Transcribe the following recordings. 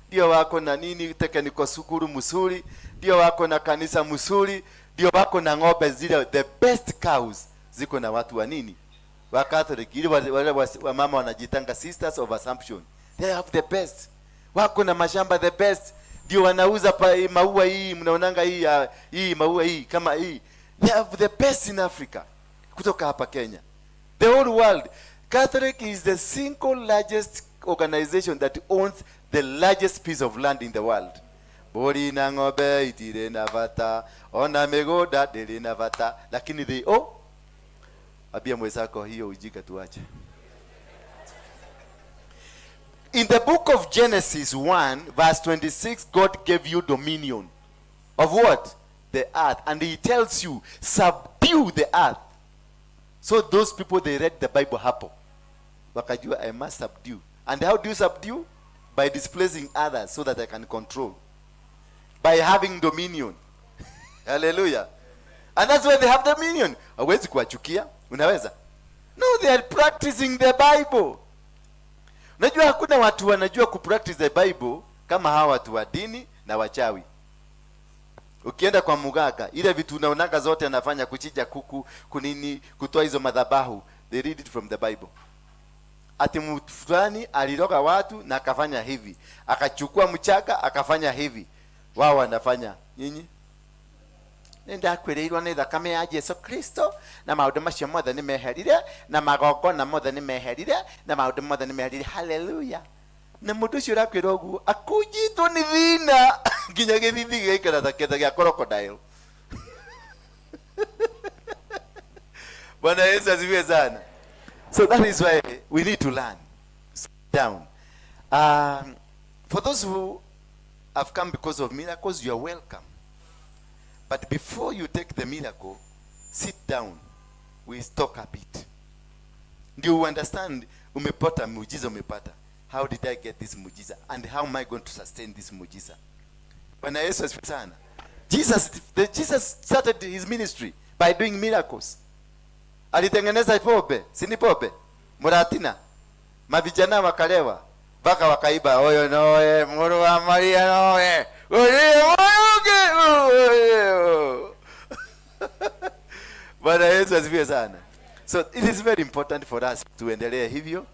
ndio wako na nini technical sukuru msuri, ndio wako na kanisa msuri, ndio wako na ng'ombe zile the best cows ziko na watu wa nini wa Catholic, ili wale wa mama wanajitanga Sisters of Assumption, they have the best. Wako na mashamba the best, ndio wanauza maua hii, mnaonanga hii maua hii kama hii, they have the best in Africa kutoka hapa Kenya. The whole world, Catholic is the single largest organization that owns the largest piece of land in the world. Bori na ng'ombe itire na vata, ona megoda dele na vata, lakini they abia mwezako hiyo ujika tuache. In the book of Genesis 1 verse 26, God gave you dominion of what? The earth. And he tells you, subdue the earth. So those people, they read the Bible hapo, wakajua I must subdue. And how do you subdue? By displacing others so that I can control. By having dominion. Hallelujah. And that's why they have dominion. Hawezi kuwachukia. Unaweza? No, they are practicing the Bible. Unajua hakuna watu wanajua kupractice the Bible kama hawa watu wa dini na wachawi. Ukienda kwa muganga, ile vitu unaonaga zote anafanya, kuchinja kuku, kunini, kutoa hizo madhabahu, they read it from the Bible. Ati mtu fulani aliroga watu na akafanya hivi, akachukua mchanga akafanya hivi. Wao wanafanya nyinyi nenda kwirirwa ni thakame ya Yesu Kristo, na maundu macio mothe ni meherire, na magongona mothe ni meherire, na maundu mothe ni meherire. Hallelujah. Na mundu ucio rakwira uguo akujitwo ni thina nginya githithi gikira ta ketha gya crocodile. Bwana Yesu asifiwe sana. So that is why we need to learn. Sit down. For those who have come because of miracles, you are welcome. But before you take the miracle, sit down. We talk a bit. Do you understand? Umepata muujiza, umepata. How did I get this muujiza? And how am I going to sustain this muujiza? Bwana Yesu asifiwe sana. Jesus started his ministry by doing miracles. Alitengeneza pombe, si ni pombe? Muratina. Mavijana wakalewa, mpaka wakaiba, oyo noe, muru wa Maria noe. Bwana Yesu asifiwe sana. So it is very important for us tuendelee hivyo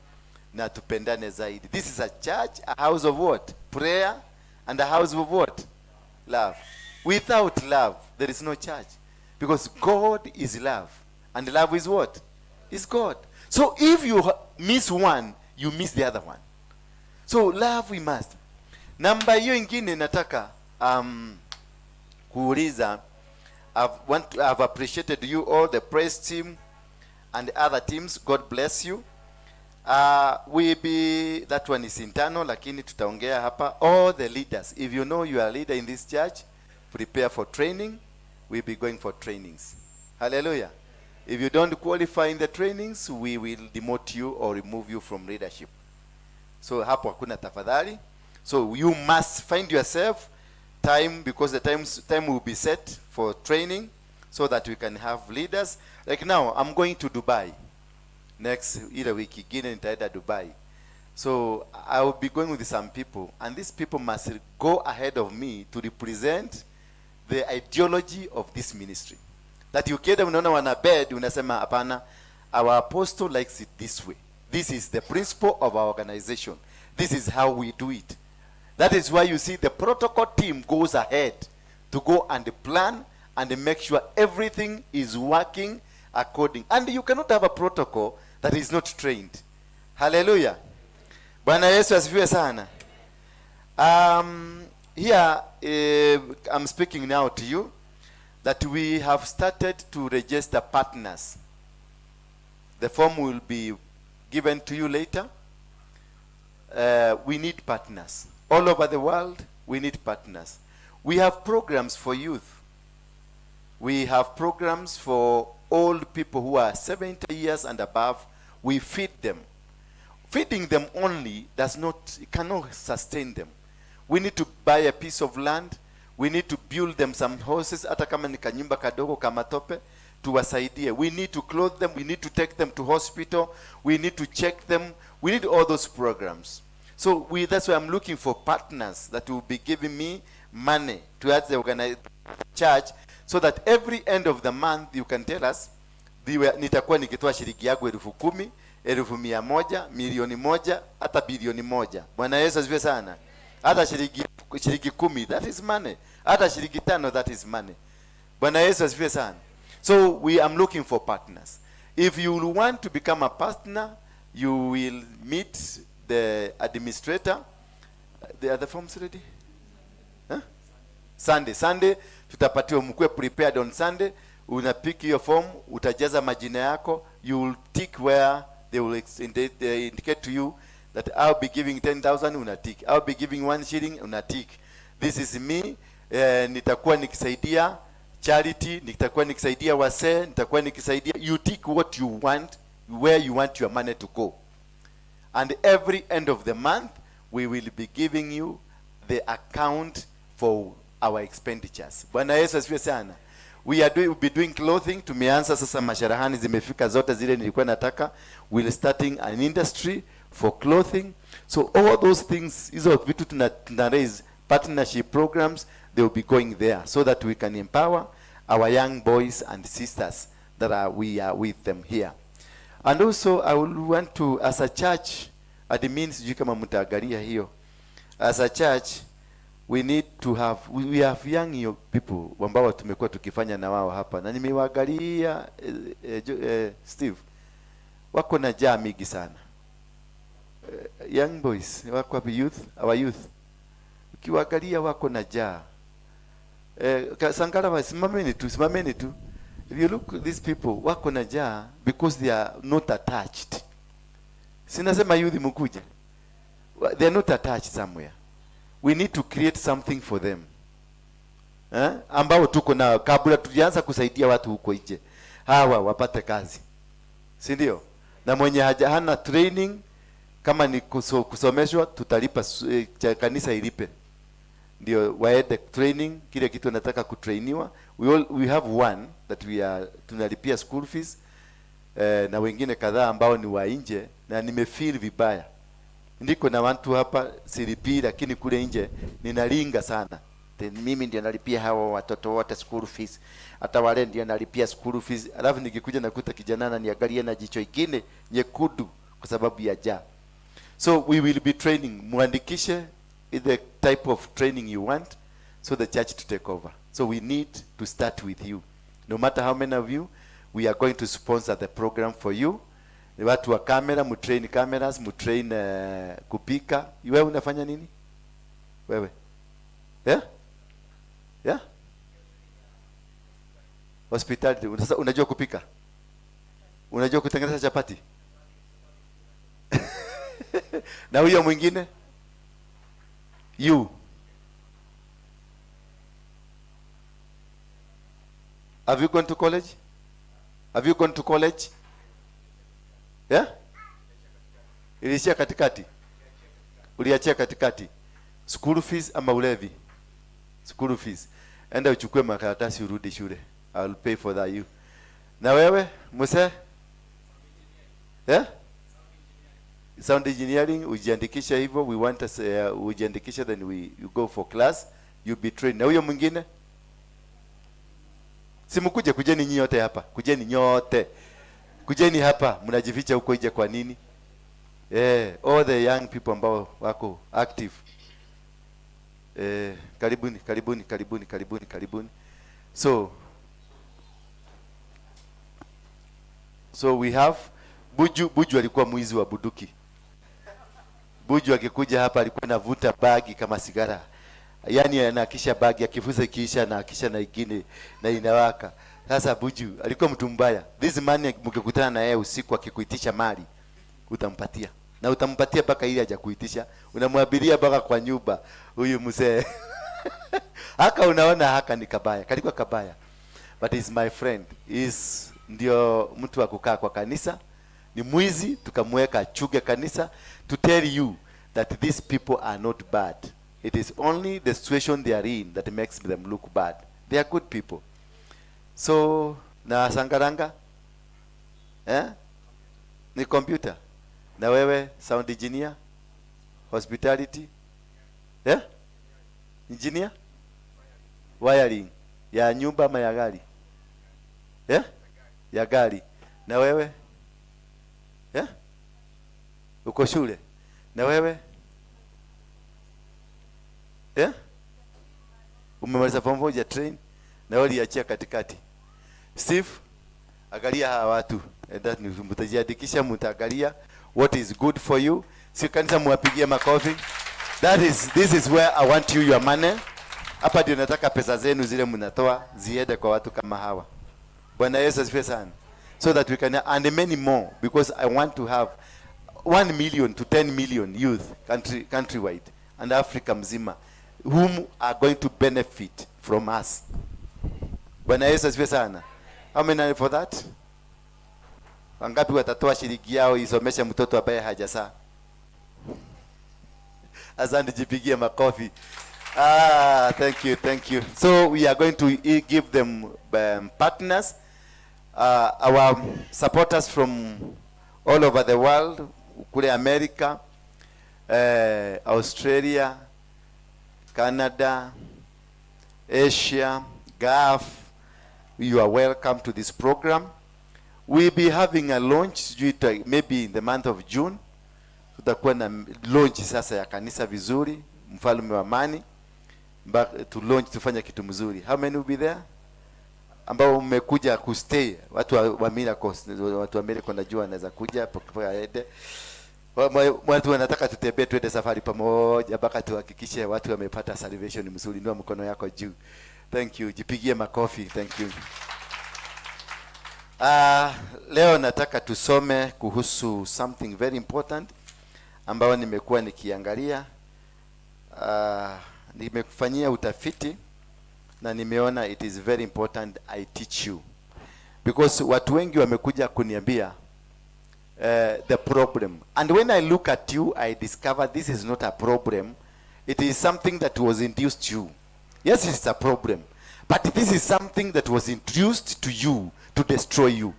na tupendane zaidi. This is a church, a house of what? Prayer, and a house of what? Love. Without love, there is no church. Because God is love. And love is what? Is God. So if you miss one, you miss the other one. So love we must. Namba hiyo ingine nataka kuuliza, I've appreciated you all, the praise team and the other teams. God bless you. That one is internal, lakini tutaongea hapa. All the leaders, if you know you are a leader in this church, prepare for training. We'll be going for trainings. Hallelujah. If you don't qualify in the trainings, we will demote you or remove you from leadership. So hapo hakuna tafadhali. So you must find yourself time, because the time will be set for training so that we can have leaders. Like now, I'm going to Dubai. Next week ingine nitaenda Dubai. So I will be going with some people, and these people must go ahead of me to represent the ideology of this ministry. That ukienda unaona wana bed, unasema hapana, our apostle likes it this way. This is the principle of our organization. This is how we do it. That is why you see the protocol team goes ahead to go and plan and make sure everything is working according. And you cannot have a protocol that is not trained. Hallelujah. Bwana Yesu asifiwe sana. Here I'm speaking now to you that we have started to register partners. The form will be given to you later. We need partners. All over the world, we need partners. We have programs for youth. We have programs for old people who are 70 years and above. We feed them. Feeding them only cannot sustain them. We need to buy a piece of land. We need to build them some houses, hata kama ni kanyumba kadogo kama tope, tuwasaidie. We need to clothe them. We need to take them to hospital. We need to check them. We need all those programs. So that's why I'm looking for partners that will be giving me money towards the organized church, so that every end of the month you can tell us, nitakuwa nikitoa shilingi yangu 10,000, 100,000, milioni moja, hata bilioni moja. Bwana Yesu asifiwe sana. Hata shilingi 10, that is money. Hata shilingi 5, that is money. Bwana Yesu asifiwe sana. So I'm looking for partners. If you want to become a partner, you will meet the administrator. The other forms ready? Huh? Sunday tutapatiwa, mkue prepared on Sunday. Unapick hiyo form, utajaza majina yako, you will tick where they will indicate to you that I'll be giving 10,000, unatick. I'll be giving 1 shilling, unatick. This is me. Nitakuwa nikisaidia charity, nitakuwa nikisaidia wasee, nitakuwa nikisaidia. You tick what you want, where you want your money to go. And every end of the month, we will be giving you the account for our expenditures. Bwana Yesu asifiwe sana. We'll be doing clothing. Tumeanza sasa, masharahani zimefika zote zile nilikuwa nataka. We're starting an industry for clothing. So all those things, hizo vitu tuna raise partnership programs, they will be going there, so that we can empower our young boys and sisters that we are with them here. And also I will want to, as a church, admins, sijui kama mtaangalia hiyo, as a church we need to have, we have young people ambao tumekuwa tukifanya na wao hapa, na nimewaangalia Steve, wako na jaa mingi sana. Young boys wako hapa, our youth, ukiwaangalia wako na jaa. Sangara, simameni tu. If you look, these people wako na jaa because they are not attached. Sinasema youth mkuje, they are not attached somewhere. We need to create something for them, ambao tuko na, kabla tujianza kusaidia watu huko nje, hawa wapate kazi, si ndio? Na mwenye hana training, kama ni kusomeshwa, tutalipa, kanisa ilipe ndio waende training, kile kitu nataka kutrainiwa. We have one that tunalipia school fees, na wengine kadhaa ambao ni wa nje, na nimefeel vibaya. Ndiko na watu hapa silipi, lakini kule nje ninalinga sana. Mimi ndio nalipia hawa watoto wote school fees, hata wale ndio nalipia school fees. Alafu nikikuja nakuta kijana na niangalia na jicho ingine nyekundu kwa sababu ya jaa. So we will be training, muandikishe the type of training you want, so the church to take over. So we need to start with you. No matter how many of you, we are going to sponsor the program for you. Ni watu wa kamera, mutrain cameras, mutrain kupika. Wewe unafanya nini? Wewe? Yeah? Hospitality. Unajua kupika? Unajua kutengeneza chapati? Na huyo mwingine? You. Have you gone to college? Yeah? Ilishia katikati. Uliachia katikati. School fees ama ulevi? School fees. Enda uchukue makaratasi urudi shule. I will pay for that you. Na wewe, Musa? Yeah? Sound engineering, ujiandikisha hivyo. We want us ujiandikisha, then you go for class, you be trained. Na huyo mwingine? Simukuje, kujeni nyote hapa. Kujeni nyote. Kujeni hapa, mnajificha huko nje kwa nini? All the young people ambao wako active. Karibuni. So we have Buju alikuwa mwizi wa buduki. Buju akikuja hapa alikuwa anavuta bagi kama sigara. Yaani anakisha bagi, akifuza kiisha na akisha na ingine na inawaka. Sasa Buju alikuwa mtu mbaya. This man mkikutana na yeye usiku akikuitisha mali, utampatia. Na utampatia mpaka ile haja kuitisha. Unamwabiria mpaka kwa nyumba huyu mzee. Haka unaona haka ni kabaya. Kalikuwa kabaya. But is my friend. Is ndio mtu wa kukaa kwa kanisa. Ni mwizi, tukamweka achuge kanisa, to tell you that these people are not bad. It is only the situation they are in that makes them look bad. They are good people. So na Sangaranga ni computer. Na wewe sound engineer, hospitality, yeah? Engineer, wiring ya nyumba ama ya gari, yeah? Ya gari. Na wewe, yeah? Uko shule. Na wewe, yeah? Umemaliza pamoja train na wewe uliachia katikati. Steve, angalia hawa watu. Enda mtajiandikisha, mtaangalia what is good for you. Si kanisa muwapigie makofi. This is where I want you your money. Hapa ndio nataka pesa zenu zile mnatoa ziende kwa watu kama hawa. Bwana Yesu asifiwe sana. So that we can and many more, because I want to have 1 million to 10 million youth countrywide and Africa mzima whom are going to benefit from us. Bwana Yesu asifiwe sana. How many are for that? Wangapi watatoa shilingi yao isomeshe mtoto ambaye hajazaa? Asante, jipigie makofi. Thank you. So we are going to give them partners, our supporters from all over the world, kule America, Australia, Canada, Asia, Gulf. You are welcome to this program. We'll be having a launch maybe in the month of June. Tutakuwa na launch sasa ya kanisa vizuri, mfalme wa amani, to launch, tufanya kitu mzuri. How many will be there? Ambao mmekuja ku stay, watu wa Miracles, watu wa Miracles najua wanaweza kuja popote aende. Watu wanataka tutembee twende safari pamoja mpaka tuhakikishe watu wamepata salvation mzuri. Ndio mkono yako juu. Thank you. Jipigie makofi. Thank you. Leo nataka tusome kuhusu something very important ambao nimekuwa nikiangalia. Nimekufanyia utafiti na nimeona it is very important I teach you, because watu wengi wamekuja kuniambia the problem, and when I look at you I discover this is not a problem. It is something that was induced to you. Yes, it's a problem, but this is something that was introduced to you to destroy you.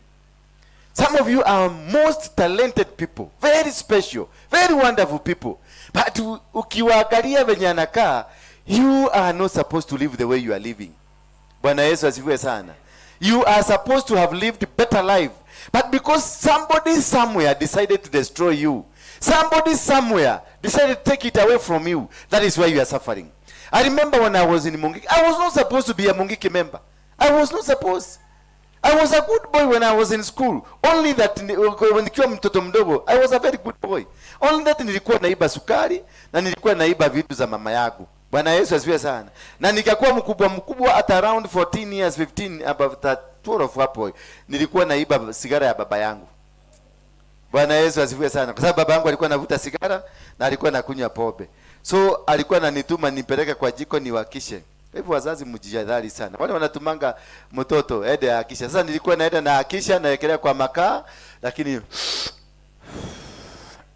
Some of you are most talented people, very special, very wonderful people, but ukiwaangalia venye anakaa, you are not supposed to live the way you are living. Bwana Yesu asifiwe sana. You are supposed to have lived better life, but because somebody somewhere decided to destroy you, somebody somewhere decided to take it away from you, that is why you are suffering. I remember when I was in Mungiki, I was not supposed to be a Mungiki member. I was not supposed. I was a good boy when I was in school. Only that when nikiwa mtoto mdogo, I was a very good boy. Only that nilikuwa naiba sukari na nilikuwa naiba vitu za mama yangu. Bwana Yesu asifiwe sana. Na nikakuwa mkubwa at around 14 years, 15, above that 12 hapo. Nilikuwa naiba sigara ya baba yangu. Bwana Yesu asifiwe sana. Kwa sababu baba yangu alikuwa anavuta sigara na alikuwa anakunywa pombe. So alikuwa ananituma nipeleke kwa jiko niwakishe. Hivyo wazazi mjihadhari sana. Wale wanatumanga mtoto ende akisha. Sasa nilikuwa naenda na akisha naekelea kwa makaa, lakini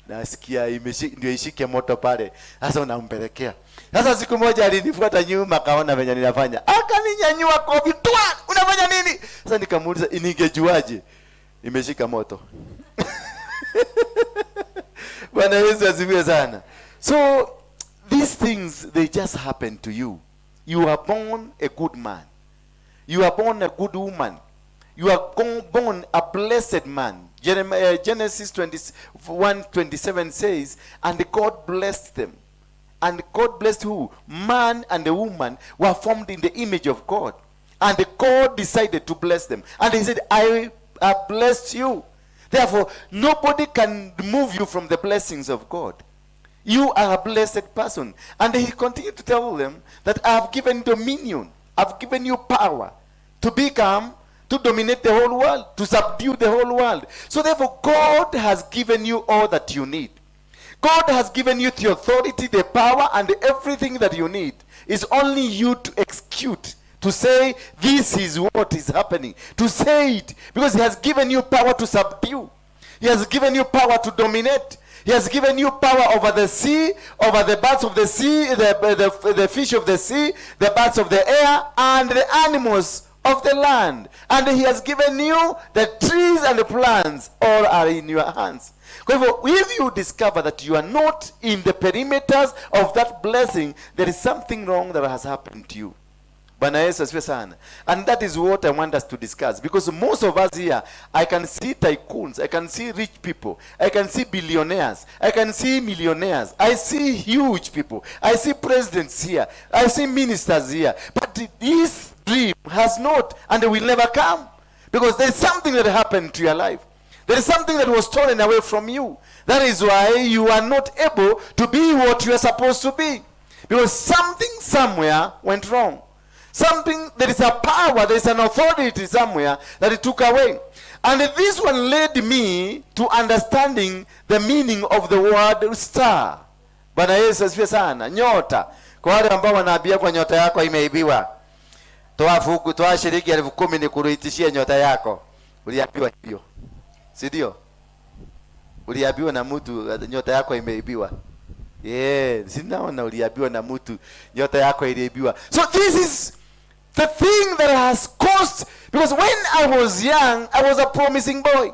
nasikia ndio ishike moto pale. Sasa unampelekea. Sasa siku moja alinifuata nyuma, kaona venye ninafanya. Akaninyanyua kofi, "Twa, unafanya nini?" Sasa nikamuuliza, "Ningejuaje imeshika moto?" Bwana Yesu asifiwe sana. So these things, they just happen to you. You are born a good man. You are born a good woman. You are born a blessed man. Genesis 21:27 says, "And God blessed them." And God blessed who? Man and the woman were formed in the image of God. And God decided to bless them. And he said, "I have blessed you." Therefore, nobody can remove you from the blessings of God. You are a blessed person. And he continued to tell them that I have given dominion. I've given you power to become, to dominate the whole world, to subdue the whole world. So therefore, God has given you all that you need. God has given you the authority, the power, and everything that you need. It's only you to execute, to say, this is what is happening. To say it, because he has given you power to subdue. He has given you power to dominate. He has given you power over the sea, over the birds of the sea, the fish of the sea, the birds of the air, and the animals of the land, and he has given you the trees and the plants, all are in your hands. Kwa hivyo, if you discover that you are not in the perimeters of that blessing, there is something wrong that has happened to you. Bwana Yesu asifiwe sana. And that is what I want us to discuss, because most of us here, I can see tycoons, I can see rich people, I can see billionaires, I can see millionaires, I see huge people, I see presidents here, I see ministers here, but this dream has not and will never come, because there is something that happened to your life. There is something that was stolen away from you. That is why you are not able to be what you are supposed to be, because something somewhere went wrong. Something, there is a power, there is an authority somewhere that it took away. And this one led me to understanding the meaning of the word star. Bwana Yesu asifiwe sana. Nyota. Kwa wale ambao wanaambia kwa nyota yako imeibiwa, toa shilingi 10,000 nikuruitishie nyota yako. Uliambiwa hivyo, si ndio? Uliambiwa na mtu nyota yako imeibiwa. Sinaona uliambiwa na mtu nyota yako iliibiwa. So this is the thing that has caused, because when I was young, I was a promising boy.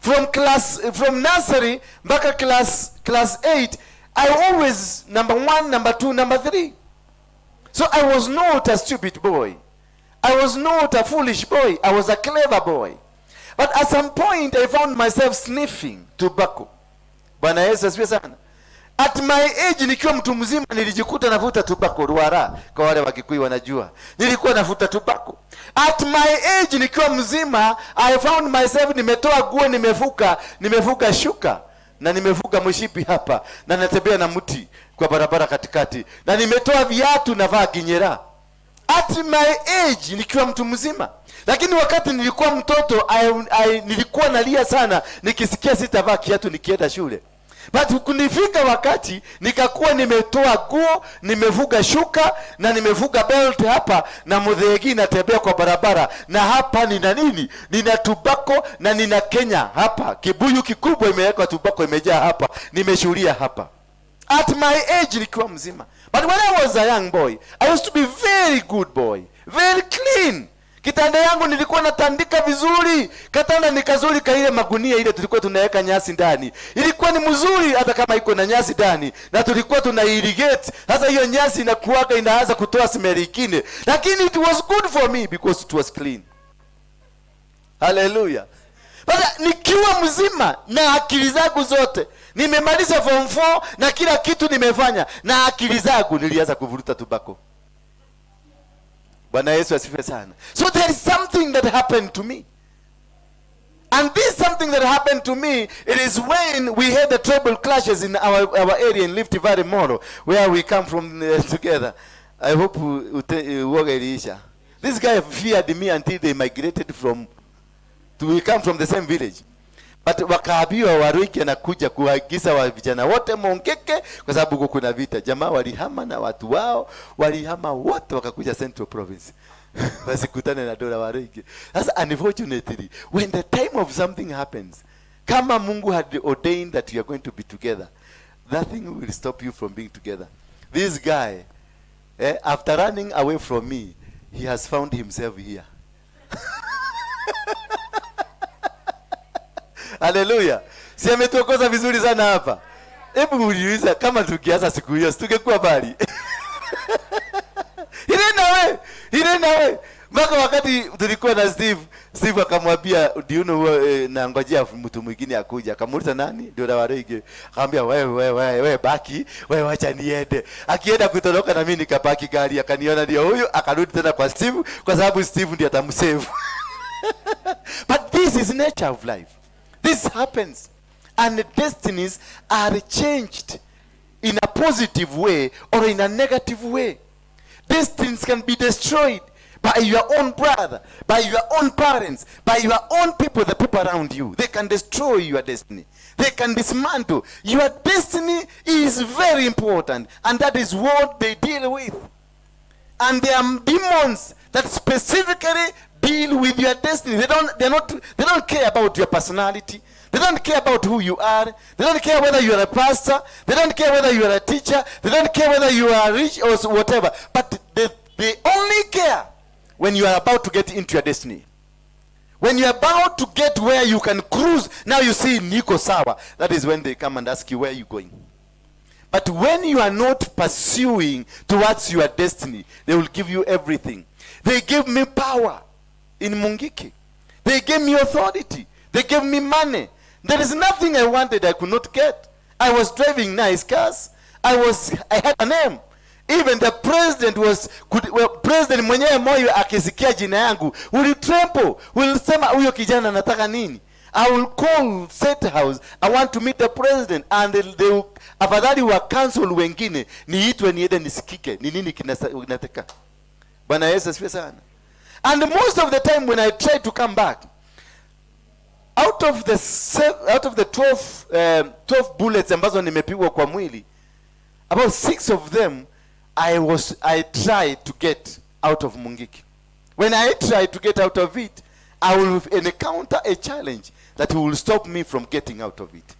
From nursery mpaka class 8, I always number 1, number 2, number 3. So I was not a stupid boy. I was not a foolish boy. I was a clever boy. But at some point I found myself sniffing tobacco. Bwana Yesu asifiwe sana. At my age, nikiwa mtu mzima, nilijikuta navuta tobacco ruara. Kwa wale wa Kikuyu wanajua, nilikuwa navuta tobacco. At my age, nikiwa mzima, I found myself nimetoa guo, nimefuka shuka na nimefuka mshipi hapa, na natembea na mti kwa barabara katikati, na nimetoa viatu na vaa kinyera. At my age, nikiwa mtu mzima. Lakini wakati nilikuwa mtoto, nilikuwa nalia sana nikisikia sitavaa kiatu nikienda shule. But kunifika wakati nikakuwa nimetoa guo, nimevuga shuka na nimevuga belt hapa, na mudhegi natembea kwa barabara, na hapa nina nini? Nina tobacco na nina Kenya hapa. Kibuyu kikubwa imewekwa tobacco, imejaa hapa. Nimeshuhudia hapa. At my age nikiwa mzima. But when I was a young boy, I used to be very good boy, very clean. Kitanda yangu nilikuwa natandika vizuri. Katanda ni kazuri kaile magunia ile tulikuwa tunaweka nyasi ndani. Ilikuwa ni mzuri hata kama iko na nyasi ndani. Na tulikuwa tuna irrigate. Sasa hiyo nyasi inakuaga inaanza kutoa smell nyingine. Lakini it was good for me because it was clean. Hallelujah. Bada nikiwa mzima na akili zangu zote, nimemaliza form 4 na kila kitu nimefanya, na akili zangu nilianza kuvuruta tobacco. Bwana Yesu asifiwe sana. So there is something that happened to me. And this something that happened to me, it is when we had the tribal clashes in our area in Rift Valley Moro, where we come from together. I hope Uogelisha. This guy feared me until they migrated we come from the same village. But wakaambiwa Waruinge anakuja kuagiza wa vijana wote Mongeke kwa sababu kuna vita. Jamaa walihama na watu wao, walihama wote wakakuja Central Province. Wasikutane na dola Waruinge. Sasa unfortunately, when the time of something happens, kama Mungu had ordained that you are going to be together, nothing will stop you from being together. This guy, after running away from me, he has found himself here. Hallelujah. Si ametuokoza vizuri sana hapa. Hebu muulize kama tukianza siku hiyo tungekuwa bali. Ile nawe. Mpaka wakati tulikuwa na Steve akamwambia, do you know, na ngojea mtu mwingine akuja. Akamuuliza nani? Ndio Waruinge. Akamwambia wewe baki, wewe acha niende. Akienda kutoroka na mimi nikapaki gari, akaniona ndio huyo, akarudi tena kwa Steve kwa sababu Steve ndiye atamsave. But this is nature of life. This happens, and the destinies are changed in a positive way or in a negative way. Destinies can be destroyed by your own brother, by your own parents, by your own people, the people around you. They can destroy your destiny. They can dismantle. Your destiny is very important, and that is what they deal with. And there are demons that specifically deal with your destiny. They don't care about your personality. They don't care about who you are. They don't care whether you are a pastor. They don't care whether you are a teacher. They don't care whether you are rich or whatever. But they only care when you are about to get into your destiny. When you are about to get where you can cruise, now you see Niko Sawa. That is when they come and ask you, where are you going? But when you are not pursuing towards your destiny, they will give you everything. They gave me power in Mungiki. They gave me authority. They gave me money. There is nothing I wanted I could not get. I was driving nice cars. I had a name. Even the president president mwenyewe moyo akisikia jina yangu will tremble, will sema huyo kijana anataka nini? I will call State House, I want to meet the president, and they afadhali wa council wengine niitwe niende nisikike ni nini kinataka. Bwana Yesu asifiwe sana. And most of the time when I try to come back, out of the 12 bullets ambazo nimepigwa kwa mwili, about 6 of them I tried to get out of Mungiki. When I try to get out of it, I will encounter a challenge that will stop me from getting out of it.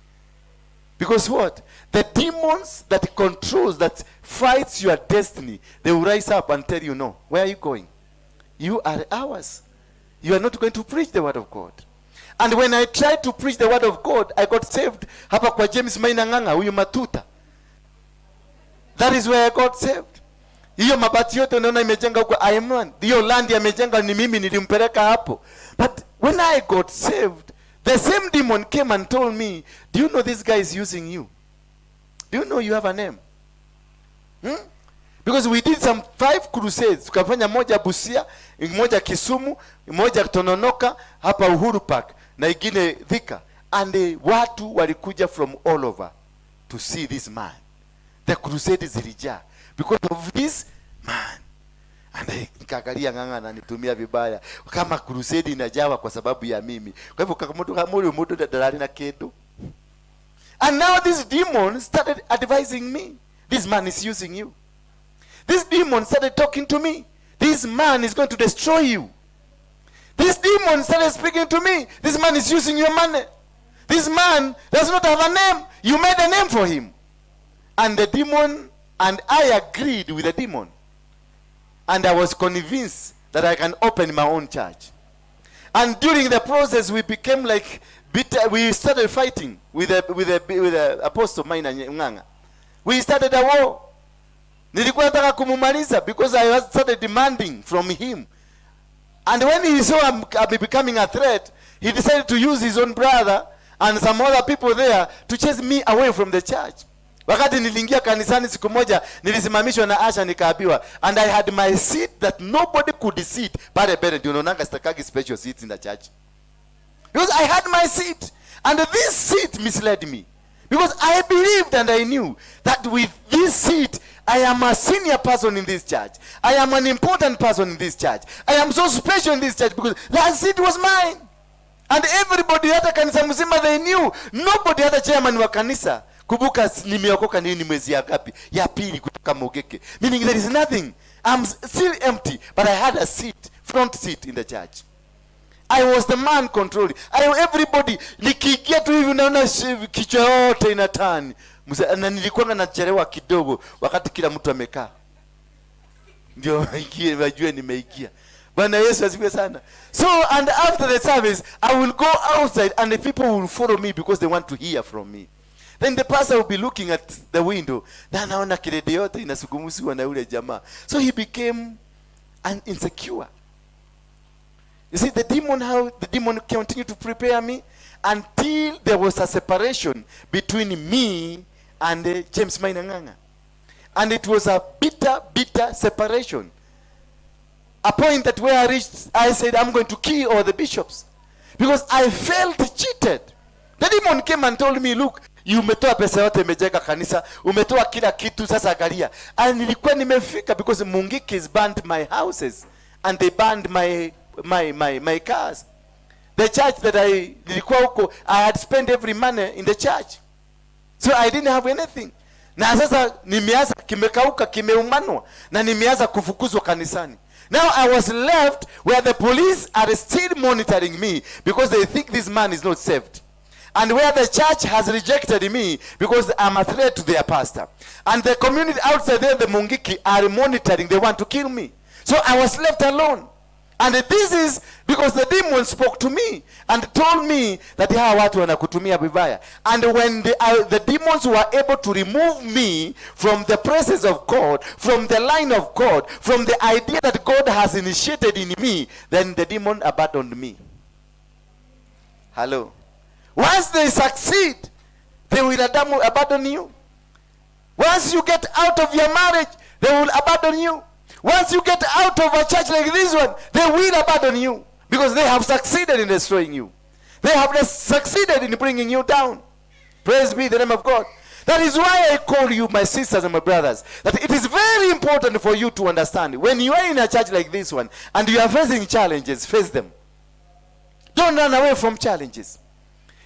Because what? The demons that controls, that fights your destiny, they will rise up and tell you, no, where are you going? You are ours. You are not going to preach the word of God. And when I tried to preach the word of God, I got saved. Hapa kwa James Maina Nganga, huyu matuta. That is where I got saved. Hiyo mabati yote unaona imejenga huko Ironman. Hiyo land yamejenga ni mimi nilimpeleka hapo. But when I got saved, the same demon came and told me, do you know this guy is using you? Do you know you have a name? Because we did some 5 crusades. Tukafanya moja Busia, moja Kisumu, moja Tononoka, hapa Uhuru Park, na ingine Thika. And watu walikuja from all over to see this man. The crusade zilijaa because of this man. And nikaangalia Ng'ang'a ananitumia vibaya. Kama crusade inajawa kwa sababu ya mimi. Kwa hivyo kama mtu dalali na kitu. And now this demon started advising me. This man is using you. This demon started talking to me. This man is going to destroy you. This demon started speaking to me. This man is using your money. This man does not have a name. You made a name for him. And the demon, and I agreed with the demon. And I was convinced that I can open my own church. And during the process, we became like bitter. We started fighting with the apostle Maina Ng'ang'a. We started a war. Nilikuwa nataka kumumaliza because I started demanding from him. And when he saw I'm becoming a threat, he decided to use his own brother and some other people there to chase me away from the church. Wakati niliingia kanisani siku moja, nilisimamishwa na Asha nikaambiwa, and I had my seat that nobody could sit. Pale mbele unaonanga sitakagi special seats in the church. Because I had my seat, and this seat misled me. Because I believed and I knew that with this seat, I am a senior person in this church. I am an important person in this church. I am so special in this church because that seat was mine. And everybody hata kanisa mzima, they knew. Nobody hata chairman wa kanisa. Kubuka nimeokoka nini mwezi ya ngapi? Ya pili kutoka Mogeke. Meaning there is nothing. I'm still empty. But I had a seat, front seat in the church. I was the man controlling. Everybody, nikiingia tu hivi naona kichwa yote inatani. Na nilikuwa nachelewa kidogo wakati kila mtu amekaa. Ndio wajue nimeingia. Bwana Yesu asifiwe sana. So, and after the service, I will go outside and the people will follow me because they want to hear from me. Then the pastor will be looking at the window. Na naona kirede yote inasugumusiwa na ule jamaa. So he became an insecure. You see, the demon continued to prepare me until there was a separation between me and James Maina Ng'ang'a. And it was a bitter separation. A point that where I reached, I said, I'm going to kill all the bishops. Because I felt cheated. The demon came and told me, look, umetoa pesa yote imejenga kanisa, umetoa kila kitu, sasa angalia. And nilikuwa nimefika because Mungikis burned my houses and they burned my cars. The church that nilikuwa huko, I had spent every money in the church. So I didn't have anything. Na sasa nimeanza kimekauka, kimeumanwa, na nimeanza kufukuzwa kanisani. Now I was left where the police are still monitoring me because they think this man is not saved. And where the church has rejected me because I'm a threat to their pastor. And the community outside there, the Mungiki, are monitoring. They want to kill me. So I was left alone. And this is because the demon spoke to me and told me that hawa watu wanakutumia vibaya. And when the demons were able to remove me from the presence of God, from the line of God, from the idea that God has initiated in me, then the demon abandoned me. Hello. Once they succeed, they will abandon you. Once you get out of your marriage, they will abandon you. Once you get out of a church like this one, they will abandon you. Because they have succeeded in destroying you. They have succeeded in bringing you down. Praise be the name of God. That is why I call you, my sisters and my brothers, that it is very important for you to understand. When you are in a church like this one, and you are facing challenges, face them. Don't run away from challenges.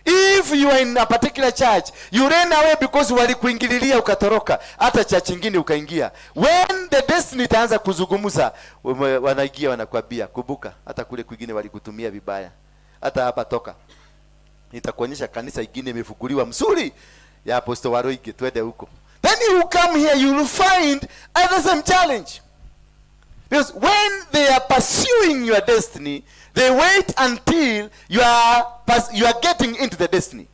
If you are in a particular church, you ran away because walikuingililia ukatoroka, hata church nyingine ukaingia. When the destiny itaanza kuzungumza, wanaingia wanakuambia, kumbuka hata kule kwingine walikutumia vibaya. Hata hapa toka. Nitakuonyesha kanisa ingine imefukuliwa mzuri ya Apostle Waruinge, twende huko. Then you come here, you will find the same challenge. Because when they are pursuing your destiny, they wait until you are getting into the destiny.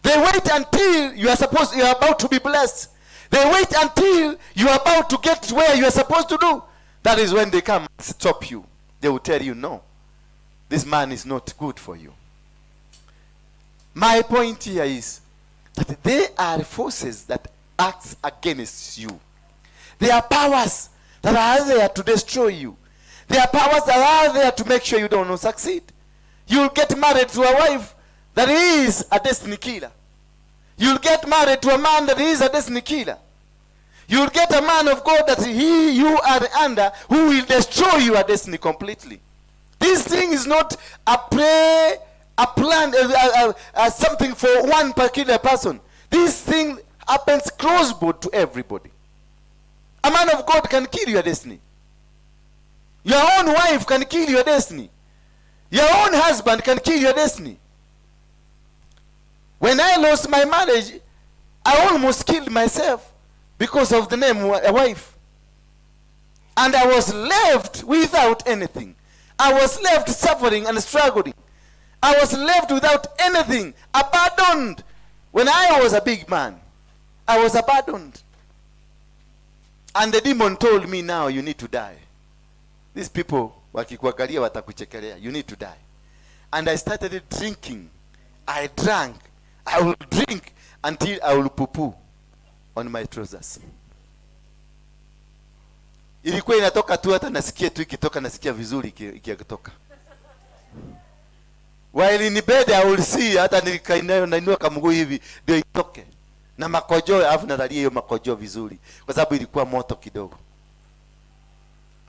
They wait until you are about to be blessed. They wait until you are about to get where you are supposed to do. That is when they come and stop you. They will tell you, no, this man is not good for you. My point here is that they are forces that act against you. They are powers that are there to destroy you. There are powers that are there to make sure you don't succeed. You'll get married to a wife that is a destiny killer. You'll get married to a man that is a destiny killer. You'll get a man of God that you are under, who will destroy your destiny completely. This thing is not a plan, something for one particular person. This thing happens crossboard to everybody. A man of God can kill your destiny. Your own wife can kill your destiny. Your own husband can kill your destiny. When I lost my marriage, I almost killed myself because of the name a wife. And I was left without anything. I was left suffering and struggling. I was left without anything, abandoned. When I was a big man, I was abandoned. And the demon told me, now you need to die. These people, wakikuangalia watakuchekelea, you need to die. And I started drinking. I drank. I will drink until I will poo-poo on my trousers. Ilikuwa inatoka tu, hata nasikia tu ikitoka, nasikia vizuri ikitoka. While in bed I will see, hata nikainua kamguu hivi ndio itoke. Na makojo, alafu nalalia hiyo makojo vizuri kwa sababu ilikuwa moto kidogo.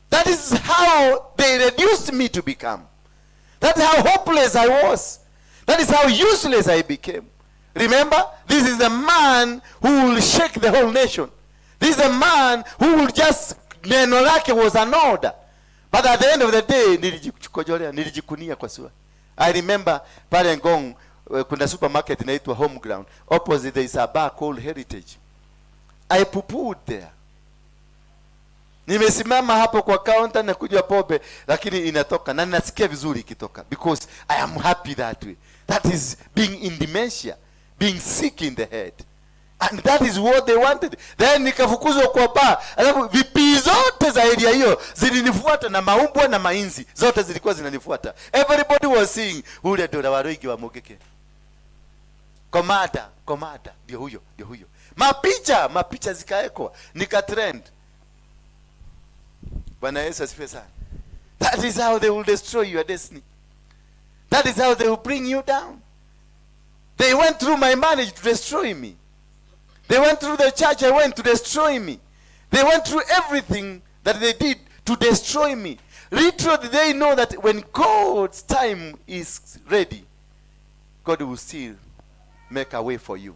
That is how they reduced me to become. That is how hopeless I was. That is how useless I became. Remember, this is a man who will shake the whole nation. This is a man who will just, neno lake was an order. But at the end of the day, nilijikunia kwa sura. I remember pale Ngong, kuna supermarket inaitwa Home Ground. Opposite there is a bar called Heritage. I poo-pooed there. Nimesimama hapo kwa counter na kunywa pombe, lakini inatoka na nasikia vizuri ikitoka, because I am happy that way. That is being in dementia, being sick in the head. And that is what they wanted. Then nikafukuzwa kwa bar. Alafu vipi zote za area hiyo zilinifuata, na maumbwa na mainzi zote zilikuwa zinanifuata. Everybody was saying, ule ndo Waruinge wa Mogeke. Komada, ndio huyo. Mapicha zikaekwa, nikatrend. Bwana Yesu asifiwe sana. That is how they will destroy your destiny. That is how they will bring you down. They went through my marriage to destroy me. They went through the church I went to destroy me. They went through everything that they did to destroy me. Little did they know that when God's time is ready, God will still make a way for you.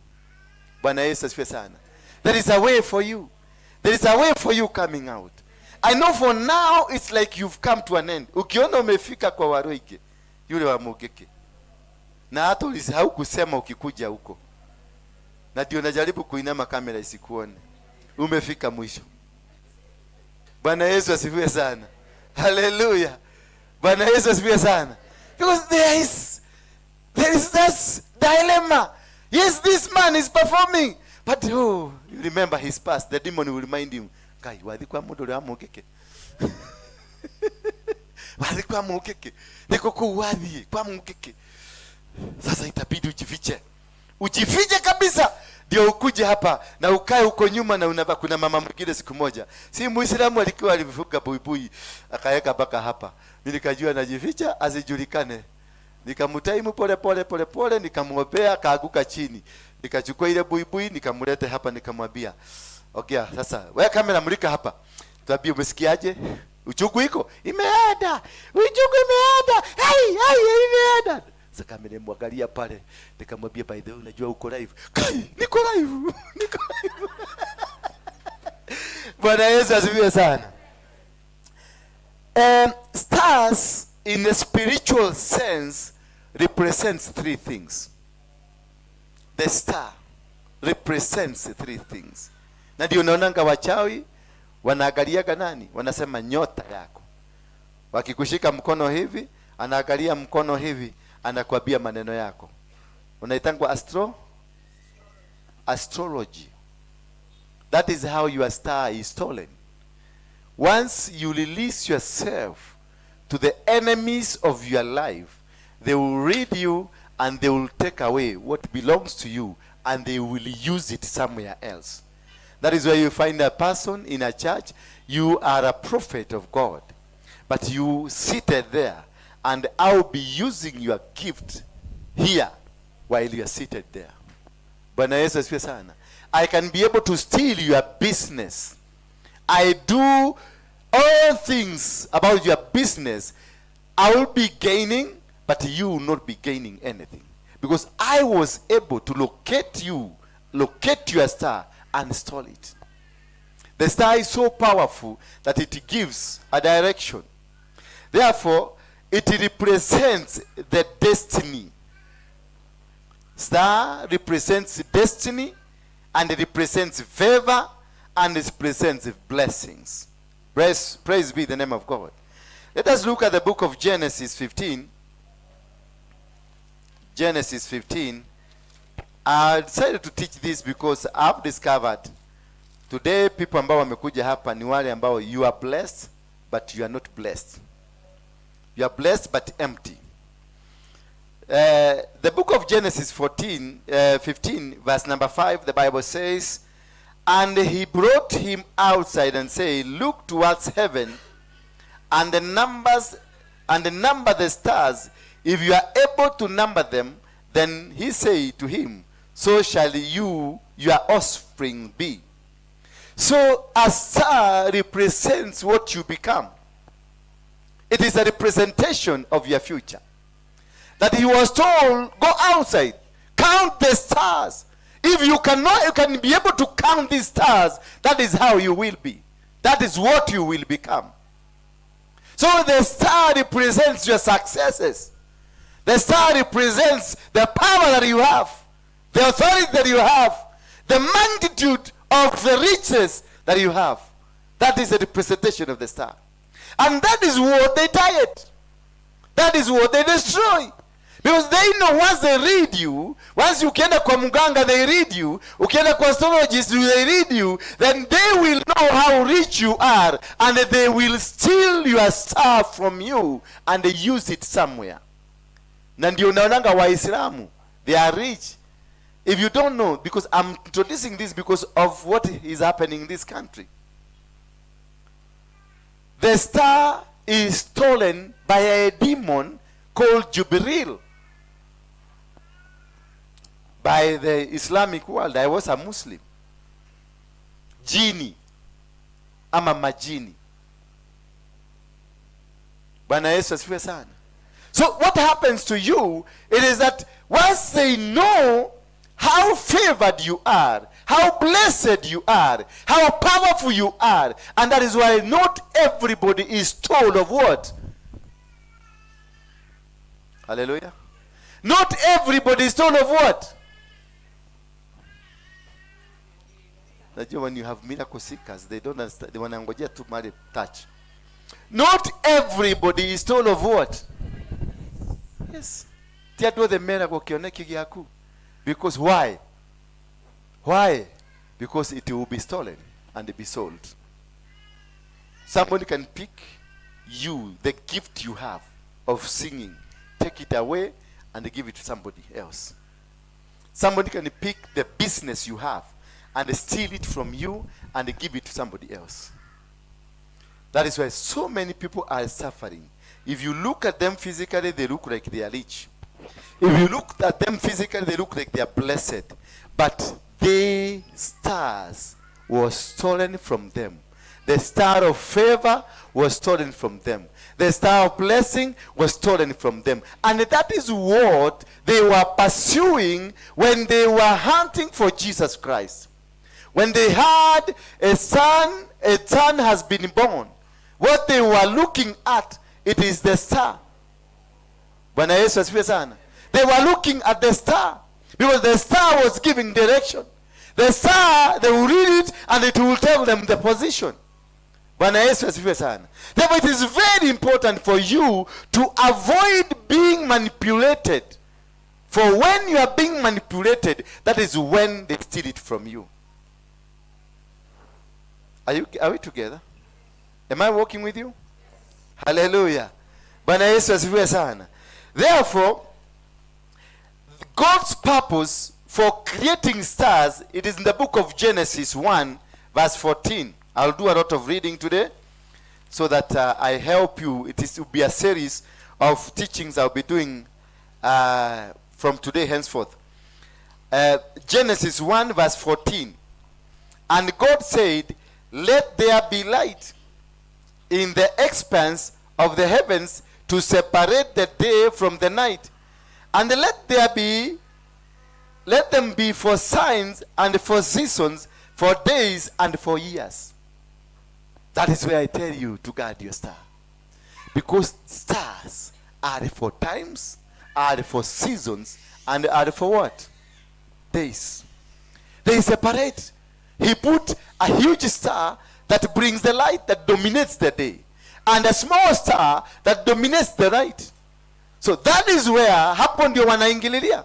Bwana Yesu asifiwe sana. There is a way for you. There is a way for you coming out. I know for now it's like you've come to an end. Ukiona umefika kwa Waruinge, yule wa Mogeke, na hata ulisahau kusema ukikuja huko, na ndio najaribu kuinama kamera isikuone, umefika mwisho. Bwana Yesu asifiwe sana. Hallelujah. Bwana Yesu asifiwe sana. Because there is that dilemma. Yes, this man is performing, but you remember his past. The demon will remind him, kai wadhikwa mudole amukeke. Wadhikwa amukeke. Niko kuwadhi kwa mukeke. Sasa itabidi ujifiche. Ujifiche kabisa. Ndio ukuje hapa na ukae huko nyuma na unava. Kuna mama mwingine siku moja, si Muislamu, alikuwa alifuga buibui akaweka mpaka hapa. Mimi nikajua najificha asijulikane. Nikamtaimu pole nikamwopea, kaaguka chini. Nikachukua ile buibui nikamleta hapa, nikamwambia, "Okay, sasa wewe kamera mulika hapa. Tuambie umesikiaje? Uchugu iko? Imeenda. Uchugu imeenda. Hai, imeenda." Sasa kamera mwangalia pale, nikamwambia, "By the way, unajua uko live?" "Kai, niko live." Bwana Yesu asifiwe sana. Stars in a spiritual sense represents three things. The star represents three things. Na ndio unaonanga wachawi wanaangaliaga nani? Wanasema nyota yako. Wakikushika mkono hivi, anaangalia mkono hivi, anakuambia maneno yako. Unaitangwa astrology. That is how your star is stolen. Once you release yourself to the enemies of your life, they will read you and they will take away what belongs to you and they will use it somewhere else. That is why you find a person in a church, you are a prophet of God, but you seated there and I'll be using your gift here while you are seated there. Bwana Yesu asifiwe sana. I can be able to steal your business. I do all things about your business. I will be gaining, but you will not be gaining anything. Because I was able to locate your star, and stole it. The star is so powerful that it gives a direction. Therefore, it represents the destiny. Star represents destiny, and it represents favor, and it represents blessings. Praise be the name of God. Let us look at the book of Genesis 15. Genesis 15. I decided to teach this because I've discovered today people ambao wamekuja hapa ni wale ambao you are blessed but you are not blessed. You are blessed but empty. The book of Genesis 15 verse number 5, the Bible says, "And he brought him outside and said, Look towards heaven and number the stars. If you are able to number them, then he said to him, so shall your offspring be." So a star represents what you become. It is a representation of your future. That he was told, go outside, count the stars. If you can be able to count these stars, that is how you will be. That is what you will become. So the star represents your successes. The star represents the power that you have, the authority that you have, the magnitude of the riches that you have. That is the representation of the star. And that is what they diet. That is what they destroy. Because they know once they read you, once you ukienda kwa muganga they read you, ukienda kwa astrologist they read you, then they will know how rich you are and they will steal your star from you and they use it somewhere. Na ndio unaonanga Waislamu, they are rich. If you don't know, because I'm introducing this because of what is happening in this country. The star is stolen by a demon called Jubril. By the Islamic world, I was a Muslim. Jini. Ama majini. Bwana Yesu asifiwe sana. So what happens to you, it is that once they know how favored you are, how blessed you are, how powerful you are, and that is why not everybody is told of what? Hallelujah. Not everybody is told of what? When you have miracle seekers, they don't understand. They wanangojea tu mali touch. Not everybody is told of what? Yes. Because why? Why? Because it will be stolen and be sold. Somebody can pick you, the gift you have of singing, take it away and give it to somebody else. Somebody can pick the business you have and steal it from you and give it to somebody else. That is why so many people are suffering. If you look at them physically, they look like they are rich. If you look at them physically, they look like they are blessed. But the stars was stolen from them. The star of favor was stolen from them. The star of blessing was stolen from them. And that is what they were pursuing when they were hunting for Jesus Christ. When they had a son has been born. What they were looking at, it is the star. Bwana Yesu asifiwe sana. They were looking at the star because the star was giving direction. The star, they will read it and it will tell them the position. Bwana Yesu asifiwe sana. Therefore, it is very important for you to avoid being manipulated. For when you are being manipulated, that is when they steal it from you. Are we together? Am I walking with you? Hallelujah. Bwana Yesu asifiwe sana. Therefore, God's purpose for creating stars, it is in the book of Genesis 1, verse 14. I'll do a lot of reading today so that I help you. It will be a series of teachings I'll be doing from today henceforth. Genesis 1, verse 14. And God said, "Let there be light in the expanse of the heavens to separate the day from the night. And let them be for signs and for seasons, for days and for years." That is where I tell you to guard your star. Because stars are for times, are for seasons, and are for what? Days. They separate. He put a huge star that brings the light, that dominates the day, and a small star that dominates the night. So that is where hapo ndio wanaingililia.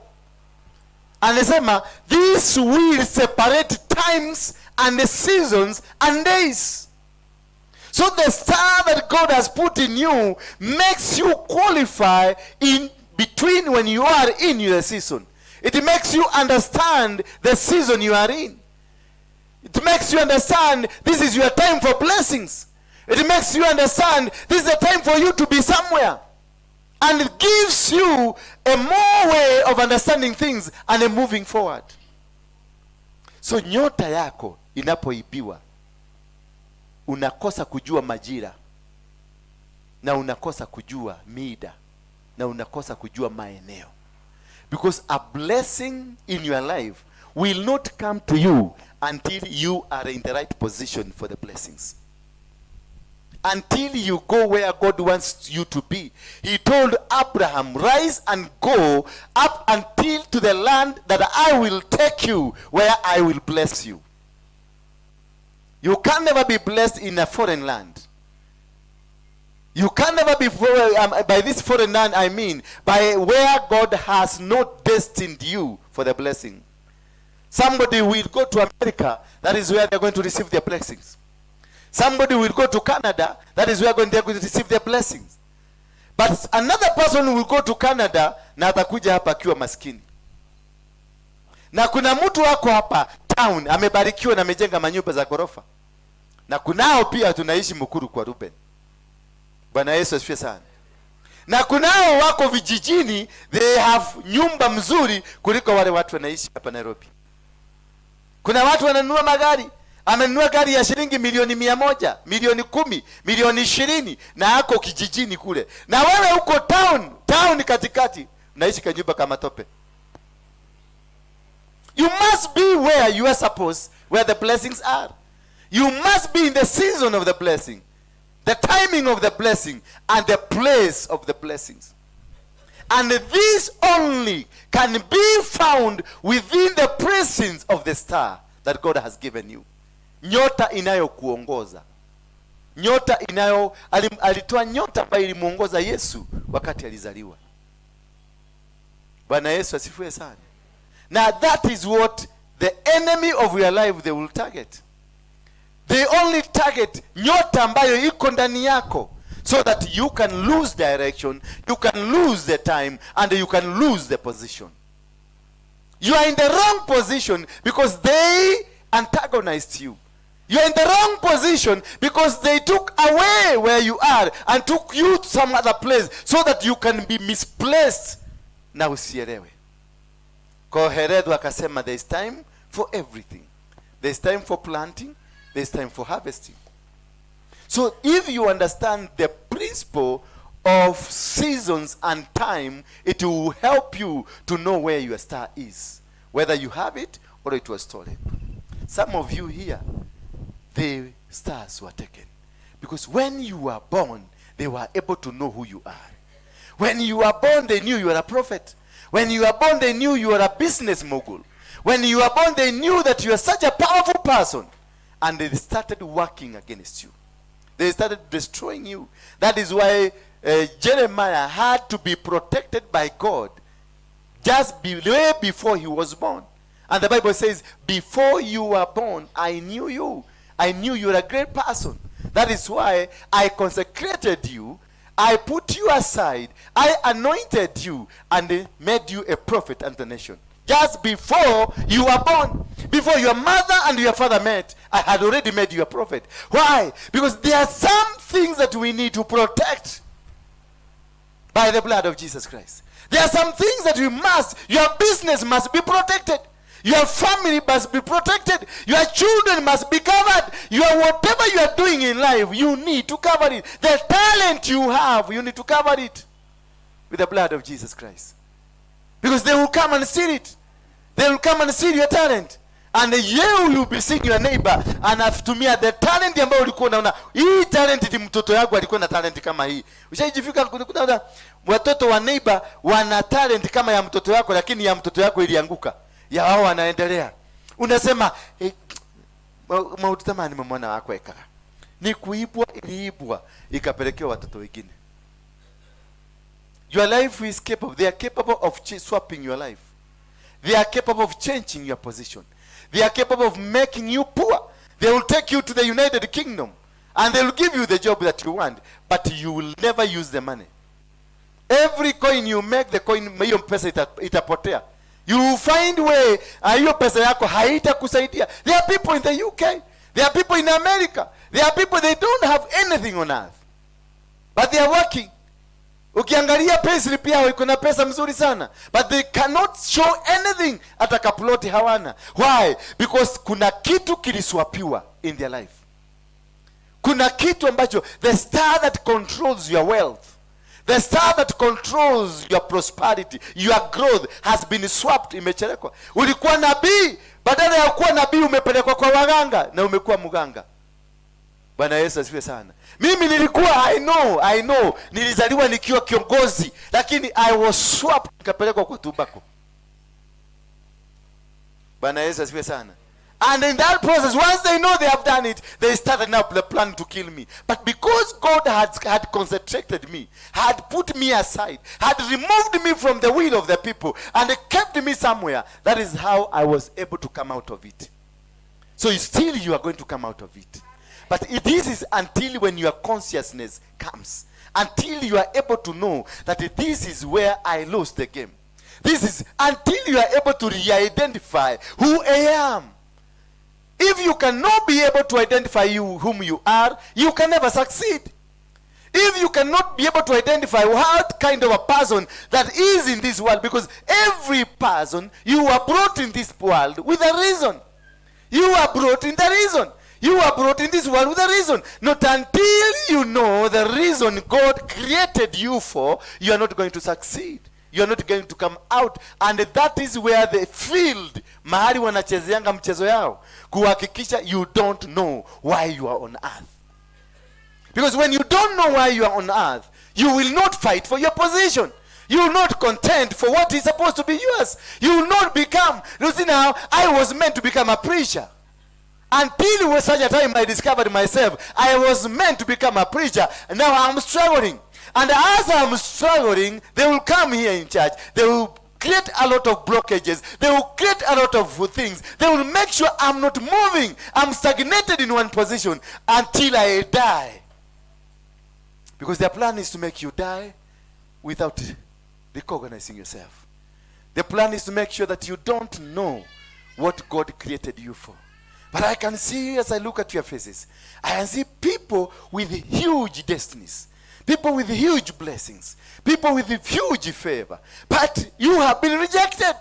Anasema this will separate times and the seasons and days. So the star that God has put in you makes you qualify in between when you are in your season. It makes you understand the season you are in. It makes you understand this is your time for blessings. It makes you understand this is the time for you to be somewhere. And it gives you a more way of understanding things and moving forward. So nyota yako inapoibiwa, unakosa kujua majira, na unakosa kujua mida, na unakosa kujua maeneo. Because a blessing in your life will not come to you until you are in the right position for the blessings. Until you go where God wants you to be. He told Abraham, "Rise and go up until to the land that I will take you, where I will bless you." You can never be blessed in a foreign land. You can never be, by this foreign land I mean, by where God has not destined you for the blessing. Somebody will go to America, that is where they're going to receive their blessings. Somebody will go to Canada, that is where they're going to receive their blessings. But another person will go to Canada na atakuja hapa akiwa maskini. Na kuna mtu wako hapa town amebarikiwa na amejenga manyumba za ghorofa. Na kunao pia tunaishi Mukuru kwa Ruben. Bwana Yesu asifiwe sana. Na kunao wako vijijini, they have nyumba mzuri kuliko wale watu wanaishi hapa Nairobi. Kuna watu wananunua magari. Amenunua gari ya shilingi milioni 100, milioni 10, milioni 20 na ako kijijini kule. Na wewe uko town katikati, unaishi kwa nyumba kama tope. You must be where you are supposed, where the blessings are. You must be in the season of the blessing, the timing of the blessing, and the place of the blessings. And this only can be found within the presence of the star that God has given you. Nyota inayokuongoza. Nyota alitoa nyota ambayo ilimuongoza Yesu wakati alizaliwa. Bwana Yesu asifiwe sana. Now that is what the enemy of your life they will target. They only target nyota ambayo iko ndani yako, so that you can lose direction, you can lose the time, and you can lose the position. You are in the wrong position because they antagonized you. You are in the wrong position because they took away where you are and took you to some other place so that you can be misplaced. Na usielewe. Kwa Herod akasema there is time for everything. There is time for planting, there is time for harvesting. So if you understand the principle of seasons and time, it will help you to know where your star is, whether you have it or it was stolen. Some of you here, the stars were taken because when you were born, they were able to know who you are. When you were born, they knew you were a prophet. When you were born, they knew you were a business mogul. When you were born, they knew that you are such a powerful person, and they started working against you. They started destroying you. That is why Jeremiah had to be protected by God just way before he was born. And the Bible says, before you were born, I knew you. I knew you were a great person. That is why I consecrated you. I put you aside. I anointed you and made you a prophet unto the nation. Just before you were born, before your mother and your father met, I had already made you a prophet. Why? Because there are some things that we need to protect by the blood of Jesus Christ. There are some things that your business must be protected. Your family must be protected. Your children must be covered. Whatever you are doing in life, you need to cover it. The talent you have, you need to cover it with the blood of Jesus Christ. Because they will come and steal it. They will come and steal your talent. And you will be seeing your neighbor anatumia the talent ambayo ulikuwa unaona. Hii talent ni mtoto yangu alikuwa na talent kama hii. Ushajifika kuna watoto wa neighbor wana talent kama ya mtoto wako, lakini ya mtoto yako ilianguka. Ya wao wanaendelea. Unasema mautamani mwana wako eka. Ni kuibwa iliibwa ikapelekewa watoto wengine. Your life is capable. They are capable of swapping your life. They are capable of changing your position. They are capable of making you poor. They will take you to the United Kingdom and they will give you the job that you want, but you will never use the money. Every coin you make, the coin hiyo pesa itapotea. You will find way hiyo pesa yako haitakusaidia. There are people in the UK. There are people in America. There are people, they don't have anything on earth, but they are working. Ukiangalia payslip yao iko na pesa mzuri sana, but they cannot show anything. Hata kaploti hawana. Why? Because kuna kitu kiliswapiwa in their life. Kuna kitu ambacho, the star that controls your wealth, the star that controls your prosperity, your growth has been swapped, imechelekwa. Ulikuwa nabii, badala ya kuwa nabii umepelekwa kwa waganga na umekuwa mganga. Bwana Yesu asifiwe sana. Mimi nilikuwa I know nilizaliwa nikiwa kiongozi, lakini I was swapped nikapelekwa kwa tubako. Bwana Yesu asifiwe sana. And in that process, once they know they have done it, they started now the plan to kill me. But because God had concentrated me, had put me aside, had removed me from the will of the people, and kept me somewhere, that is how I was able to come out of it. So still you are going to come out of it. But this is until when your consciousness comes. Until you are able to know that this is where I lost the game. This is until you are able to re-identify who I am. If you cannot be able to identify whom you are, you can never succeed. If you cannot be able to identify what kind of a person that is in this world, because every person, you are brought in this world with a reason. You are brought in the reason. You are brought in this world with a reason. Not until you know the reason God created you for, you are not going to succeed. You are not going to come out. And that is where the field, mahali wanachezeanga mchezo yao, kuhakikisha you don't know why you are on earth. Because when you don't know why you are on earth, you will not fight for your position. You will not contend for what is supposed to be yours. You will not become. You see now, I was meant to become a preacher. Until such a time I discovered myself, I was meant to become a preacher, and now I'm struggling. And as I'm struggling, they will come here in church. They will create a lot of blockages. They will create a lot of things. They will make sure I'm not moving. I'm stagnated in one position until I die. Because their plan is to make you die without recognizing yourself. The plan is to make sure that you don't know what God created you for. But I can see, as I look at your faces, I can see people with huge destinies, people with huge blessings, people with huge favor. But you have been rejected.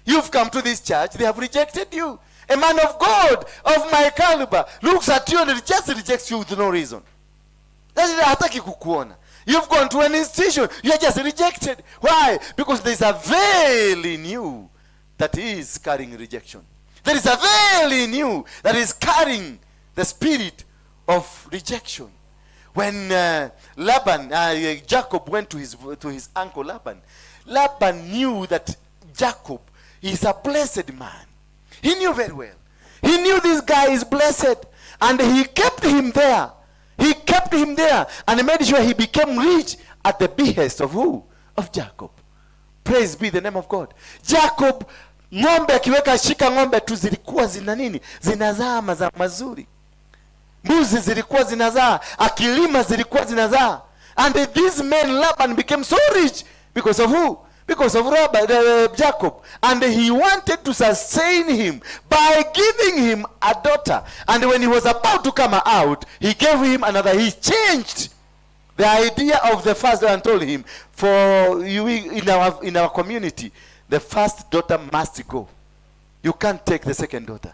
You've come to this church, they have rejected you. A man of God, of my caliber, looks at you and just rejects you with no reason. Hataki kukuona. You've gone to an institution, you're just rejected. Why? Because there's a veil in you that is carrying rejection. There is a veil in you that is carrying the spirit of rejection. When Jacob went to his uncle Laban, Laban knew that Jacob is a blessed man. He knew very well. He knew this guy is blessed, and he kept him there. He kept him there and made sure he became rich at the behest of who? Of Jacob. Praise be the name of God. Jacob, ng'ombe akiweka shika ng'ombe tu zilikuwa zina nini? Zinazaa mazao mazuri. Mbuzi zilikuwa zinazaa, akilima zilikuwa zinazaa. And this man Laban became so rich because of who? Because of Jacob. And he wanted to sustain him by giving him a daughter. And when he was about to come out, he gave him another. He changed the idea of the first and told him, for you in our community, the first daughter must go. You can't take the second daughter.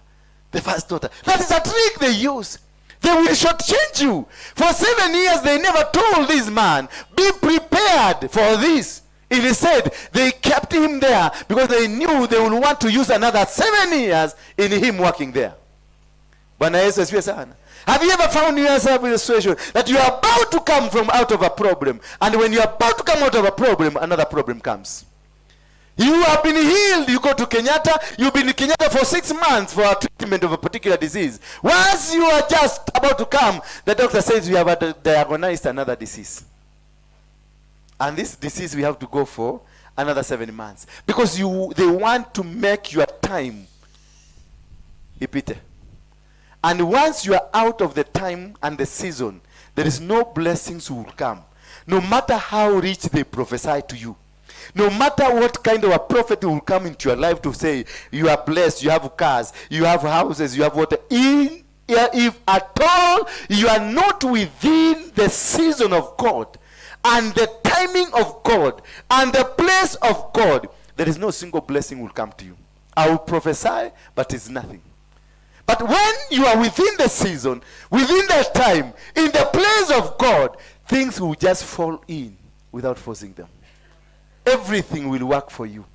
The first daughter. That is a trick they use. They will shortchange you. For 7 years, they never told this man, be prepared for this. Instead, they kept him there because they knew they would want to use another 7 years in him working there. Have you ever found yourself in a situation that you are about to come from out of a problem, and when you are about to come out of a problem, another problem comes? You have been healed. You go to Kenyatta. You've been in Kenyatta for 6 months for a treatment of a particular disease. Once you are just about to come, the doctor says you have diagnosed another disease. And this disease we have to go for another 7 months. Because they want to make your time repeat. And once you are out of the time and the season, there is no blessings will come. No matter how rich they prophesy to you. No matter what kind of a prophet will come into your life to say, you are blessed, you have cars, you have houses, you have water. If at all you are not within the season of God, and the timing of God, and the place of God, there is no single blessing will come to you. I will prophesy, but it's nothing. But when you are within the season, within the time, in the place of God, things will just fall in without forcing them. Everything will work for you.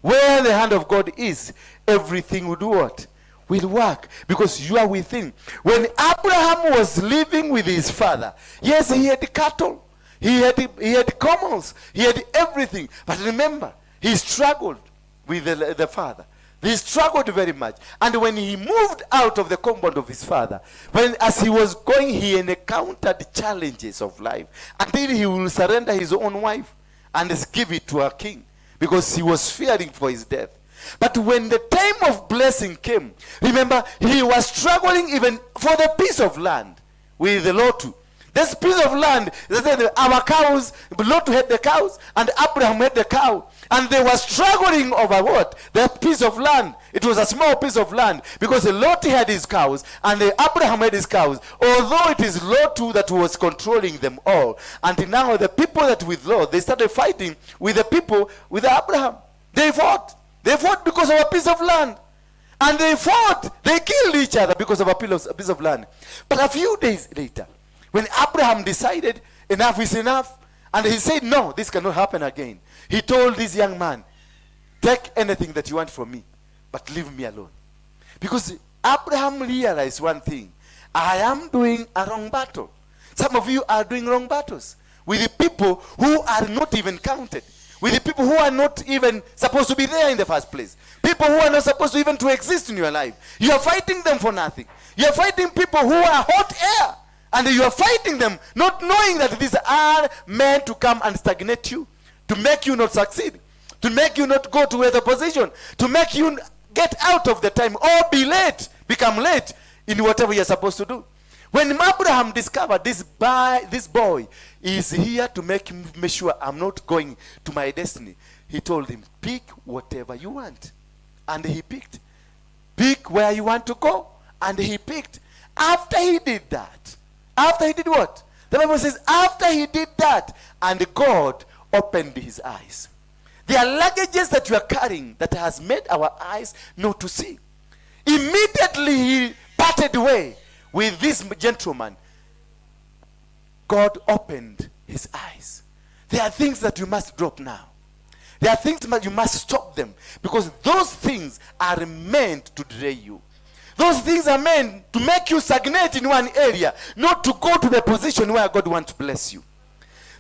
Where the hand of God is, everything will do what? Will work. Because you are within. When Abraham was living with his father, yes, he had cattle. He had camels. He had everything. But remember, he struggled with the father. He struggled very much. And when he moved out of the compound of his father, as he was going, he encountered challenges of life until he will surrender his own wife and give it to a king, because he was fearing for his death. But when the time of blessing came, remember, he was struggling even for the piece of land with the Lot. This piece of land, they said, our cows, Lot had the cows, and Abraham had the cow. And they were struggling over what? That piece of land. It was a small piece of land, because Lot had his cows, and Abraham had his cows. Although it is Lot that was controlling them all. And now the people that with Lot, they started fighting with the people with Abraham. They fought. They fought because of a piece of land. And they fought. They killed each other because of a piece of land. But a few days later, when Abraham decided enough is enough, and he said, no, this cannot happen again. He told this young man, take anything that you want from me, but leave me alone. Because Abraham realized one thing. I am doing a wrong battle. Some of you are doing wrong battles with the people who are not even counted. with the people who are not even supposed to be there in the first place. People who are not supposed to even to exist in your life. You are fighting them for nothing. You are fighting people who are hot air. And you are fighting them, not knowing that these are meant to come and stagnate you, to make you not succeed, to make you not go to the position, to make you get out of the time, or be late, become late in whatever you're supposed to do. When Abraham discovered this boy is here to make sure I'm not going to my destiny, he told him, pick whatever you want. And he picked. Pick where you want to go. And he picked. After he did that, after he did what? The Bible says, after he did that, and God opened his eyes. There are luggages that you are carrying that has made our eyes not to see. Immediately he parted way with this gentleman. God opened his eyes. There are things that you must drop now. There are things that you must stop them, because those things are meant to delay you. Those things are meant to make you stagnate in one area, not to go to the position where God wants to bless you.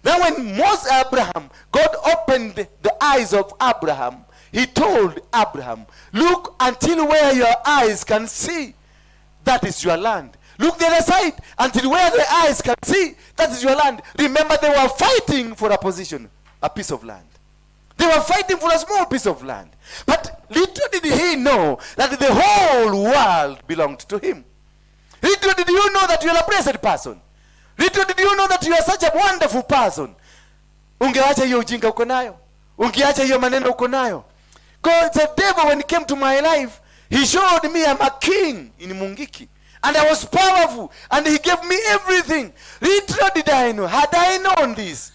Then when Abraham, God opened the eyes of Abraham, he told Abraham, look until where your eyes can see, that is your land. Look the other side until where the eyes can see, that is your land. Remember, they were fighting for a position, a piece of land. They were fighting for a small piece of land. But little did he know that the whole world belonged to him. Little did you know that you are a blessed person. Little did you know that you are such a wonderful person. Ungeacha hiyo ujinga uko nayo. Ungeacha hiyo maneno uko nayo. God, the devil, when he came to my life, he showed me I'm a king in Mungiki. And I was powerful. And he gave me everything. Little did I know. Had I known this,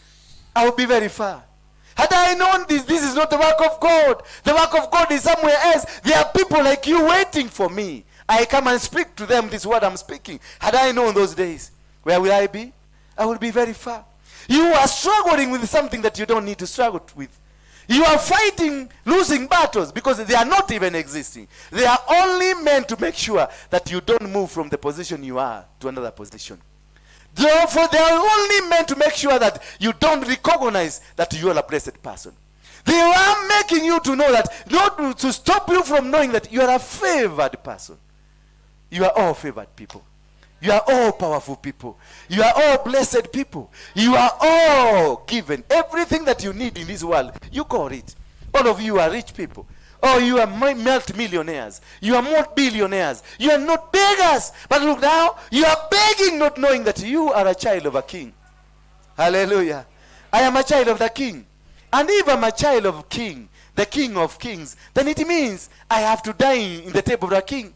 I would be very far. Had I known this is not the work of God. The work of God is somewhere else. There are people like you waiting for me. I come and speak to them this word I'm speaking. Had I known those days, where will I be? I will be very far. You are struggling with something that you don't need to struggle with. You are fighting losing battles because they are not even existing. They are only meant to make sure that you don't move from the position you are to another position. Therefore, they are only meant to make sure that you don't recognize that you are a blessed person. They are making you to know that, not to stop you from knowing that you are a favored person. You are all favored people. You are all powerful people. You are all blessed people. You are all given everything that you need in this world. You got it. All of you are rich people. Oh, you are multi-millionaires. You are not billionaires. You are not beggars. But look now, you are begging not knowing that you are a child of a king. Hallelujah. I am a child of the king. And if I'm a child of king, the king of kings, then it means I have to dine in the table of the king.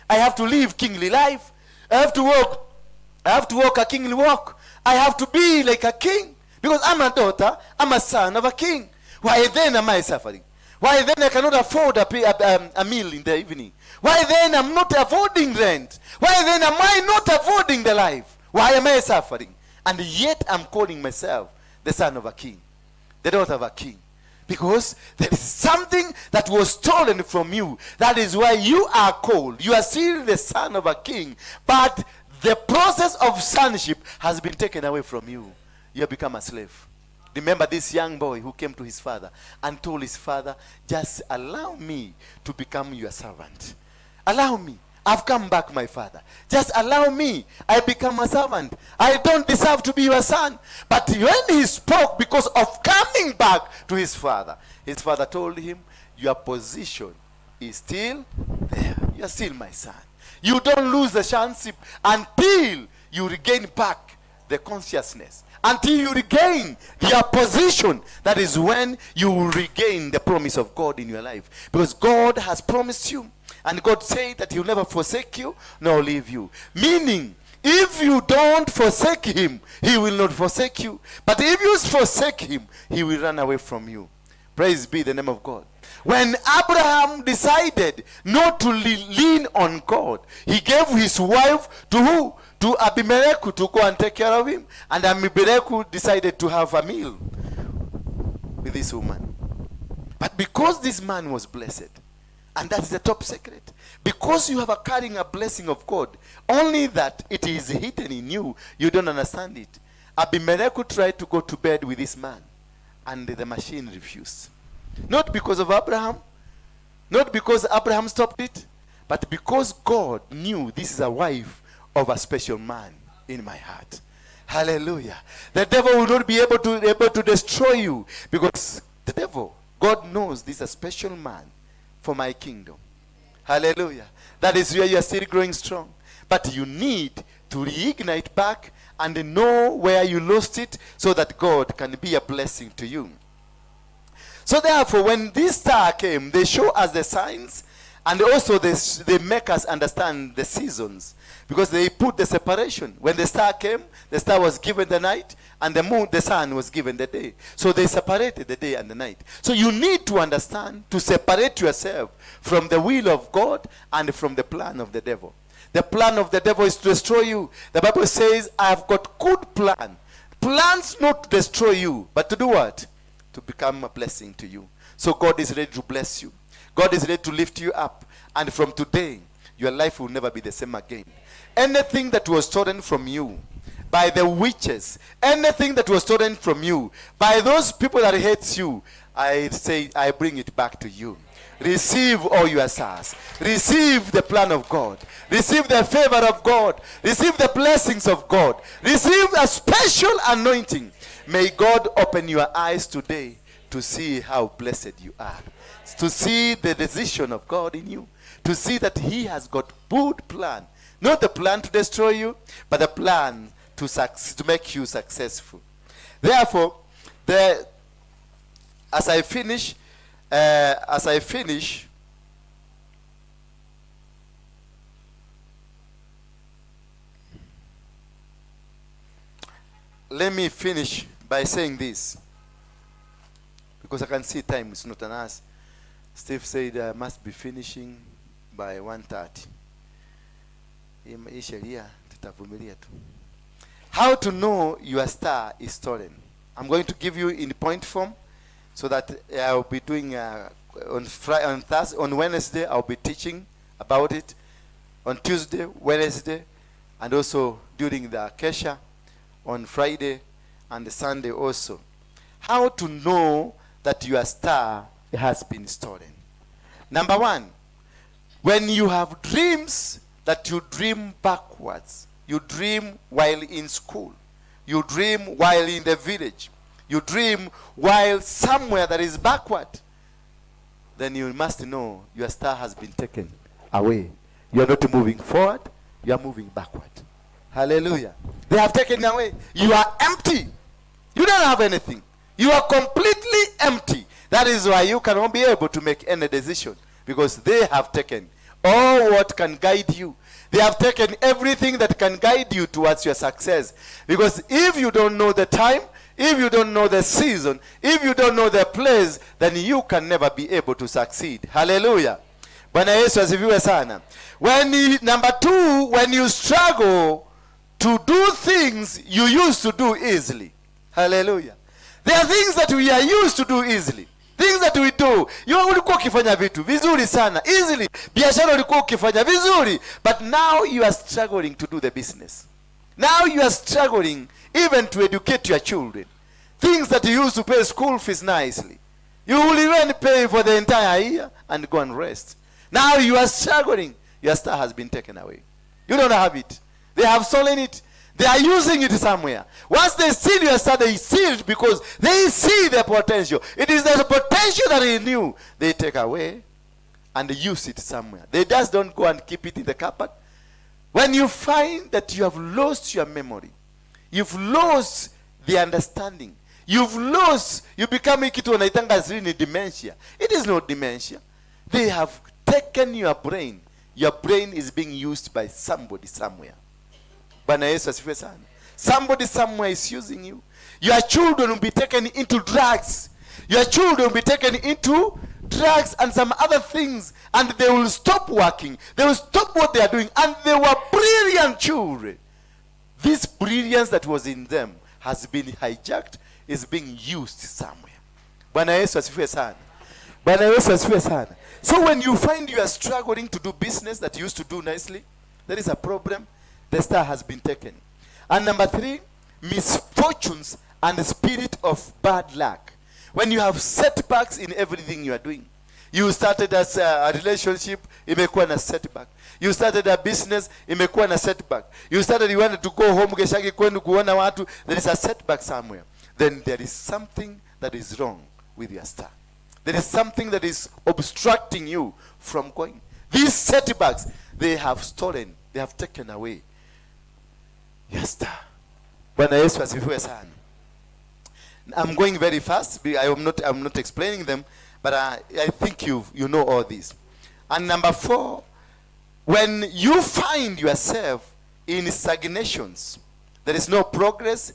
I have to live kingly life. I have to walk a kingly walk. I have to be like a king. Because I'm a daughter, I'm a son of a king. Why then am I suffering? Why then I cannot afford a meal in the evening? Why then I'm not affording rent? Why then am I not affording the life? Why am I suffering? And yet I'm calling myself the son of a king, the daughter of a king. Because there is something that was stolen from you. That is why you are called. You are still the son of a king. But the process of sonship has been taken away from you. You have become a slave. Remember this young boy who came to his father and told his father, just allow me to become your servant. Allow me. I've come back, my father. Just allow me. I become a servant. I don't deserve to be your son. But when he spoke because of coming back to his father told him, your position is still there. You're still my son. You don't lose the sonship until you regain back the consciousness. Until you regain your position, that is when you will regain the promise of God in your life. Because God has promised you, and God said that he will never forsake you nor leave you. Meaning, if you don't forsake him, he will not forsake you. But if you forsake him, he will run away from you. Praise be the name of God. When Abraham decided not to lean on God, he gave his wife to who? To Abimelech to go and take care of him. And Abimelech decided to have a meal with this woman. But because this man was blessed, and that's the top secret, because you have carrying a blessing of God, only that it is hidden in you, you don't understand it. Abimelech tried to go to bed with this man. and the machine refused. Not because of Abraham, not because Abraham stopped it, but because God knew this is a wife of a special man in my heart. Hallelujah. The devil will not be able to destroy you, because the devil, God knows this is a special man for my kingdom. Hallelujah. That is where you are still growing strong. But you need to reignite back and know where you lost it, so that God can be a blessing to you. So therefore, when this star came, they show us the signs, and also they make us understand the seasons, because they put the separation. When the star came, the star was given the night, and the sun was given the day. So they separated the day and the night. So you need to understand, to separate yourself from the will of God and from the plan of the devil. The plan of the devil is to destroy you. The Bible says, I have got good plan. Plans not to destroy you, but to do what? To become a blessing to you. So God is ready to bless you. God is ready to lift you up. And from today, your life will never be the same again. Anything that was stolen from you by the witches, anything that was stolen from you by those people that hate you, I say, I bring it back to you. Receive all your stars. Receive the plan of God. Receive the favor of God. Receive the blessings of God. Receive a special anointing. May God open your eyes today to see how blessed you are. To see the decision of God in you. To see that He has got good plan. Not the plan to destroy you, but the plan to make you successful. Therefore, as I finish, let me finish by saying this, because I can see time is not on us. Steve said I must be finishing by 1:30. How to know your star is stolen? I'm going to give you in point form, so that I'll be doing on Wednesday I'll be teaching about it. On Tuesday, Wednesday, and also during the Kesha on Friday and Sunday also. How to know that your star has been stolen? Number one, when you have dreams that you dream backwards, you dream while in school, you dream while in the village, you dream while somewhere that is backward, then you must know your star has been taken away. You are not moving forward, you are moving backward. Hallelujah. They have taken away. You are empty. You don't have anything. You are completely empty. That is why you cannot be able to make any decision, because they have taken all what can guide you. They have taken everything that can guide you towards your success. Because if you don't know the time, if you don't know the season, if you don't know the place, then you can never be able to succeed. Hallelujah. Bwana Yesu asifiwe sana. Number two, when you struggle to do things you used to do easily. Hallelujah. There are things that we are used to do easily. Things that we do. Ulikuwa ukifanya vitu vizuri sana easily. Biashara ulikuwa ukifanya vizuri, but now you are struggling to do the business. Now you are struggling even to educate your children. Things that you used to pay school fees nicely, you will even pay for the entire year and go and rest. Now you are struggling. Your star has been taken away. You don't have it. They have stolen it. They are using it somewhere. Once they steal your star, they steal it because they see the potential. It is the potential that they knew. They take away and use it somewhere. They just don't go and keep it in the cupboard. When you find that you have lost your memory, you've lost the understanding, you become kitu wanaitanga zini dementia. It is not dementia. They have taken your brain. Your brain is being used by somebody somewhere. Bwana Yesu asifiwe sana. Somebody somewhere is using you. Your children will be taken into drugs. Your children will be taken into drugs and some other things, and they will stop working. They will stop what they are doing, and they were brilliant children. This brilliance that was in them has been hijacked, is being used somewhere. Bwana Yesu asifiwe sana. Bwana Yesu asifiwe sana. So when you find you are struggling to do business that you used to do nicely, there is a problem. The star has been taken. And number three, misfortunes and the spirit of bad luck. When you have setbacks in everything you are doing. You started as a relationship, imekuwa na setback. You started a business, imekuwa na setback. You wanted to go home, Geshagi kwenu kuona watu, there is a setback somewhere. Then there is something that is wrong with your star. There is something that is obstructing you from going. These setbacks, they have stolen, they have taken away your star. Bwana Yesu asifiwe sana. I'm going very fast. I'm not explaining them, but I think you know all this. And number 4, when you find yourself in stagnations, there is no progress,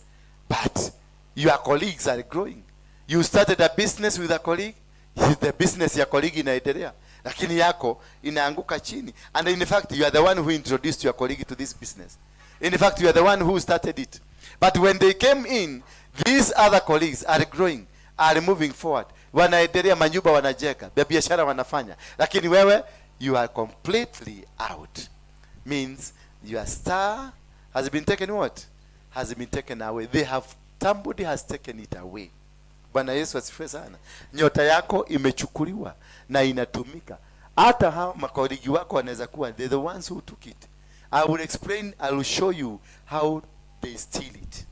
but your colleagues are growing. You started a business with a colleague, the business ya colleague inaendelea, lakini yako inaanguka chini. And in fact, you are the one who introduced your colleague to this business. In fact, you are the one who started it. But when they came in, these other colleagues are growing, are moving forward. Wanaendelea, manyumba wanajeka, biashara wanafanya. Lakini wewe, you are completely out. Means your star has been taken what? Has been taken away. Somebody has taken it away. Bwana Yesu asifiwe sana. Nyota yako imechukuliwa na inatumika. Hata hao makolegi wako wanaweza kuwa they're the ones who took it. I will show you how they steal it.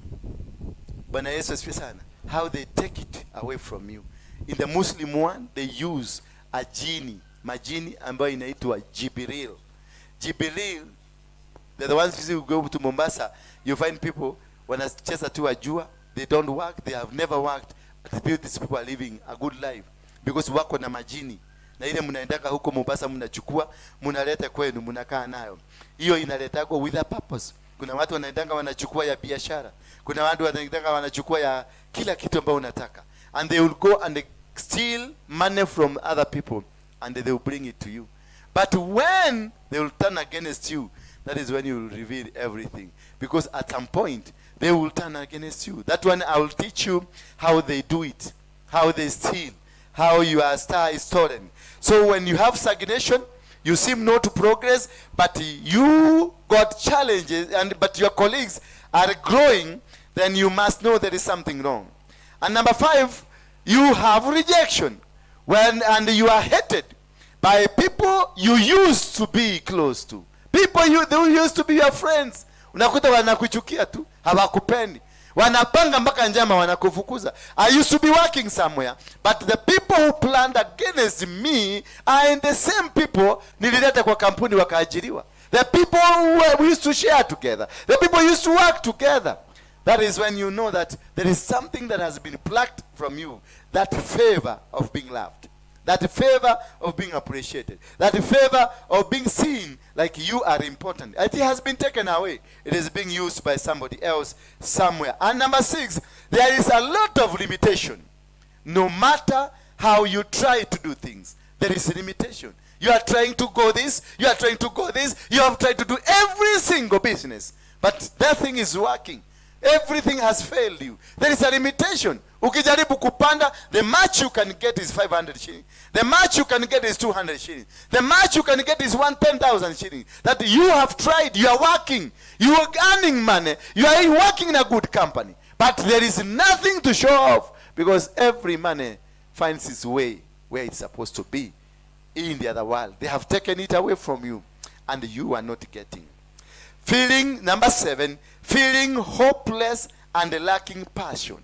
Bwana Yesu asifiwe sana. How they take it away from you. In the Muslim one, they use a genie. Majini ambayo inaitwa Jibril. Jibril, they're the ones who go to Mombasa. You find people wanacheza tu wajua, they don't work, they have never worked. These people are living a good life because wako na majini. Na ile mnaendaka huko Mombasa mnachukua, mnaleta kwenu, mnakaa nayo. Hiyo inaletako with a purpose. Kuna watu wanaendanga wanachukua ya biashara. Kuna watu wanaendanga wanachukua ya kila kitu ambao unataka. And they will go and steal money from other people and they will bring it to you. But when they will turn against you, that is when you will reveal everything. Because at some point, they will turn against you. That one I will teach you how they do it, how they steal, how your star is stolen. So when you have stagnation, you seem not to progress, but you got challenges, but your colleagues are growing, then you must know there is something wrong. And number 5, you have rejection. And you are hated by people you used to be close to. People they used to be your friends. Unakuta wanakuchukia tu, hawakupendi. Wanapanga mpaka njama wanakufukuza. I used to be working somewhere, but the people who planned against me are in the same people nilileta kwa kampuni wakaajiriwa. The people we used to share together. The people used to work together. That is when you know that there is something that has been plucked from you. That favor of being loved. That favor of being appreciated. That favor of being seen like you are important. It has been taken away. It is being used by somebody else somewhere. And number 6, there is a lot of limitation. No matter how you try to do things, there is a limitation. You are trying to go this, you are trying to go this, you have tried to do every single business, but nothing is working. Everything has failed you. There is a limitation. Ukijaribu kupanda, the match you can get is 500 shillings. The match you can get is 200 shillings. The match you can get is 10,000 shillings. That you have tried, you are working, you are earning money, you are working in a good company. But there is nothing to show off because every money finds its way where it's supposed to be in the other world. They have taken it away from you and you are not getting. Feeling, number 7, feeling hopeless and lacking passion.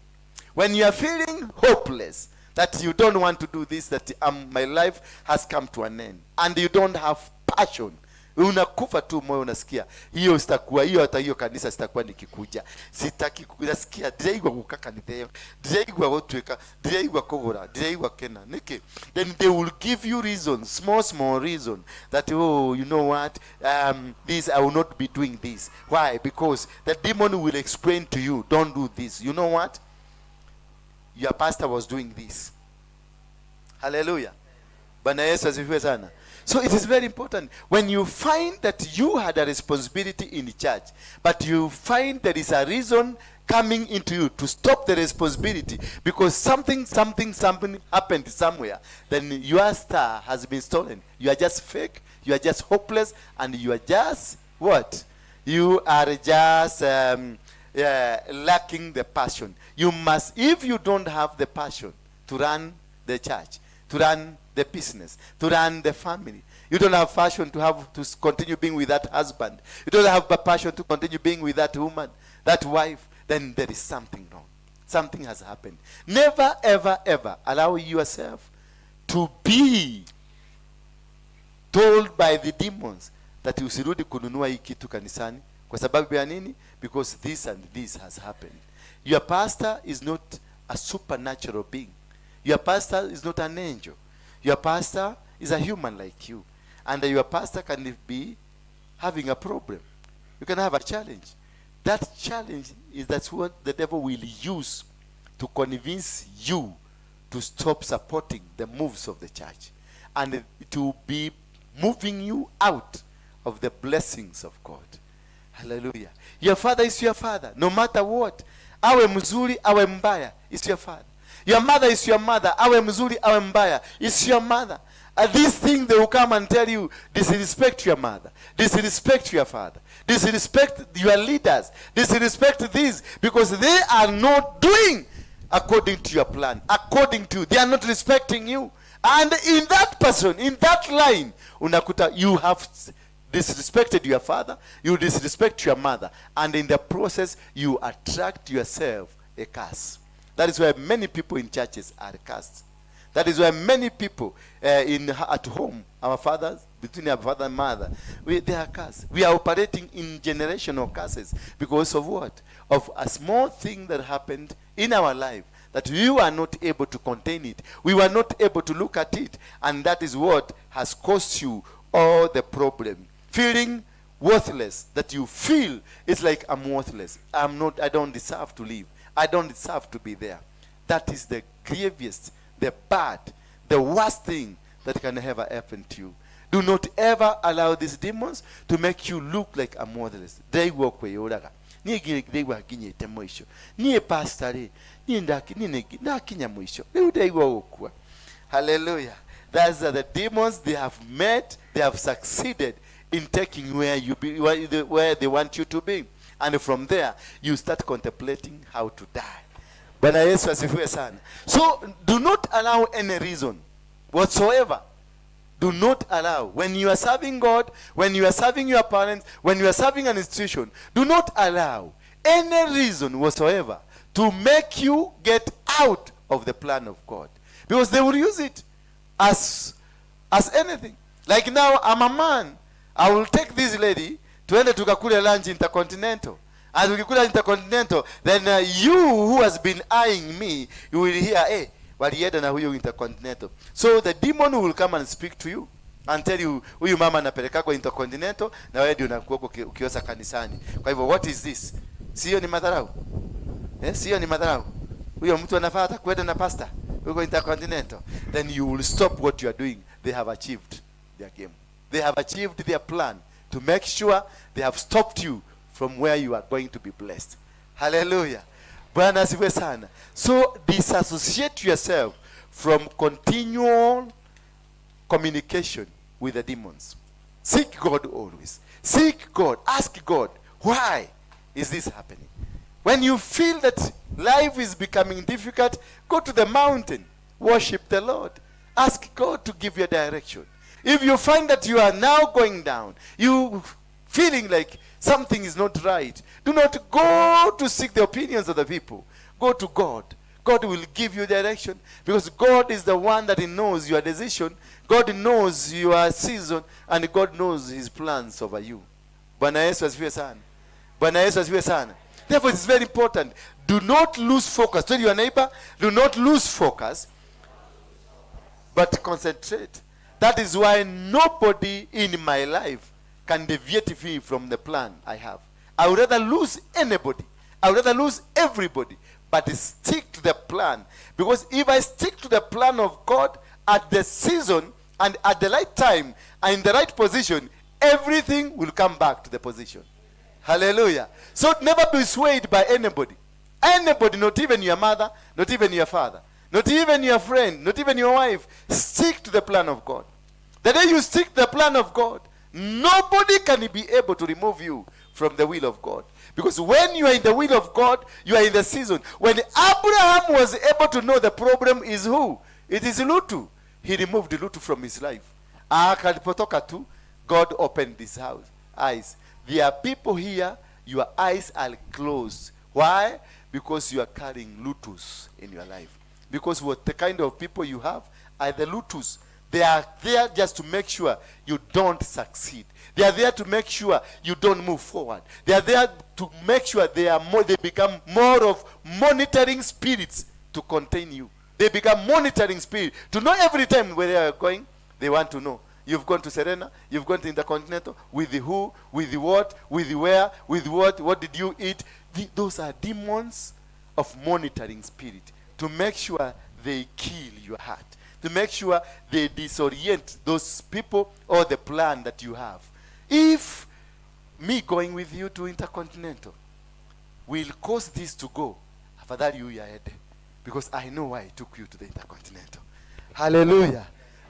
When you are feeling hopeless, that you don't want to do this, that my life has come to an end, and you don't have passion, unakufa tu moyo, unasikia hiyo sitakuwa, hiyo hata hiyo kanisa sitakuwa nikikuja, sitaki, unasikia ndiaigwa gukaka nitheo, ndiaigwa gotweka, ndiaigwa kogora, ndiaigwa kena niki. Then they will give you reasons, small reason, that oh, you know what, this I will not be doing this. Why? Because the demon will explain to you, don't do this. You know what, your pastor was doing this. Hallelujah. Bwana Yesu asifiwe sana. So it is very important when you find that you had a responsibility in the church, but you find there is a reason coming into you to stop the responsibility because something happened somewhere, then your star has been stolen. You are just fake, you are just hopeless, and you are just what? You are just lacking the passion. You must, if you don't have the passion, to run the church, to run the business, to run the family. You don't have passion to continue being with that husband. You don't have a passion to continue being with that woman, that wife. Then there is something wrong. Something has happened. Never, ever, ever allow yourself to be told by the demons that usirudi kununua hii kitu kanisani kwa sababu ya nini? Because this and this has happened. Your pastor is not a supernatural being. Your pastor is not an angel. Your pastor is a human like you. And your pastor can be having a problem. You can have a challenge. That challenge that's what the devil will use to convince you to stop supporting the moves of the church and to be moving you out of the blessings of God. Hallelujah. Your father is your father, no matter what. Awe mzuri, awe mbaya, is your father. Your mother is your mother, awe mzuri, awe mbaya, is your mother. And these things, they will come and tell you, disrespect your mother, disrespect your father, disrespect your leaders, disrespect these, because they are not doing according to your plan, according to, they are not respecting you. And in that person, in that line, unakuta, you have disrespected your father, you disrespect your mother, and in the process, you attract yourself a curse. That is why many people in churches are cursed. That is why many people at home, our fathers, between our father and mother, they are cursed. We are operating in generational curses because of what? Of a small thing that happened in our life that we were not able to contain it. We were not able to look at it. And that is what has caused you all the problem. Feeling worthless, that you feel it's like I'm worthless. I don't deserve to live. I don't deserve to be there. That is the grievous, the bad, the worst thing that can ever happen to you. Do not ever allow these demons to make you look like a worthless. They walk where you are. They were ginye temoisho. Ni pastore. Ni ndakinya mwisho. They walk. Hallelujah. That's the demons they have met. They have succeeded in taking where they want you to be. And from there, you start contemplating how to die. Bwana Yesu asifiwe sana. So, do not allow any reason whatsoever. Do not allow. When you are serving God, when you are serving your parents, when you are serving an institution, do not allow any reason whatsoever to make you get out of the plan of God. Because they will use it as anything. Like now, I'm a man. I will take this lady tuende tukakule lunch Intercontinental. As we kula Intercontinental, then you who has been eyeing me, you will hear, hey, walienda na huyo Intercontinental. So the demon will come and speak to you and tell you, huyu mama anapeleka kwa Intercontinental na wewe ndio unakuwa ukiosa kanisani. Kwa hivyo, what is this? Sio ni madharau? Sio ni madharau? Huyo mtu anafaa hata kwenda na pastor huko Intercontinental. Then you will stop what you are doing. They have achieved their game. They have achieved their plan to make sure they have stopped you from where you are going to be blessed. Hallelujah. Bwana asifiwe sana. So disassociate yourself from continual communication with the demons. Seek God always. Seek God. Ask God, why is this happening? When you feel that life is becoming difficult, go to the mountain. Worship the Lord. Ask God to give you a direction. If you find that you are now going down, you feeling like something is not right, do not go to seek the opinions of the people. Go to God. God will give you direction, because God is the one that knows your decision. God knows your season, and God knows his plans over you. Bwana Yesu asifiwe sana. Bwana Yesu asifiwe sana. Therefore, it's very important. Do not lose focus. Tell your neighbor, do not lose focus, but concentrate. That is why nobody in my life can deviate me from the plan I have. I would rather lose anybody. I would rather lose everybody. But stick to the plan. Because if I stick to the plan of God at the season and at the right time and in the right position, everything will come back to the position. Hallelujah. So never be swayed by anybody. Anybody, not even your mother, not even your father, not even your friend, not even your wife. Stick to the plan of God. The day you stick to the plan of God, Nobody can be able to remove you from the will of God. Because when you are in the will of God, you are in the season. When Abraham was able to know the problem is who? It is Lutu. He removed Lutu from his life. Akalipotoka tu, God opened his eyes. There are people here, your eyes are closed. Why? Because you are carrying Lutus in your life. Because what the kind of people you have are the Lutus. They are there just to make sure you don't succeed. They are there to make sure you don't move forward. They are there to make sure they become more of monitoring spirits to contain you. They become monitoring spirits to know every time where they are going. They want to know. You've gone to Serena, you've gone to Intercontinental, with the who, with the what, with the where, with what did you eat? Those are demons of monitoring spirit to make sure they kill your heart, to make sure they disorient those people or the plan that you have. If me going with you to Intercontinental will cause this to go, afadhali you yaende, because I know why I took you to the Intercontinental. Hallelujah.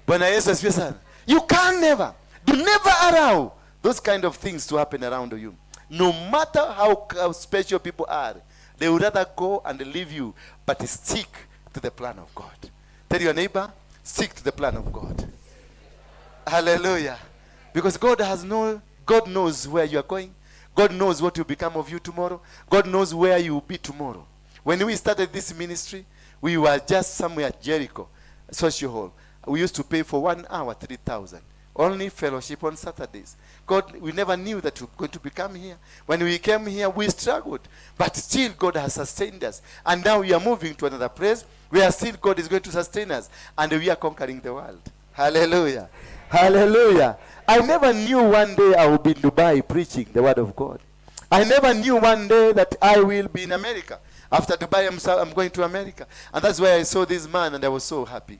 Bwana Yesu asifiwe sana. You can never, do never allow those kind of things to happen around you. No matter how special people are, they would rather go and leave you, but stick to the plan of God. Tell your neighbor, stick to the plan of God. Hallelujah. Because God knows where you are going. God knows what will become of you tomorrow. God knows where you will be tomorrow. When we started this ministry, we were just somewhere at Jericho, social hall. We used to pay for 1 hour, 3,000. Only fellowship on Saturdays. We never knew that we were going to become here. When we came here, we struggled. But still, God has sustained us. And now we are moving to another place where still God is going to sustain us. And we are conquering the world. Hallelujah. Hallelujah. I never knew one day I would be in Dubai preaching the word of God. I never knew one day that I will be in America. After Dubai, I'm going to America. And that's why I saw this man and I was so happy.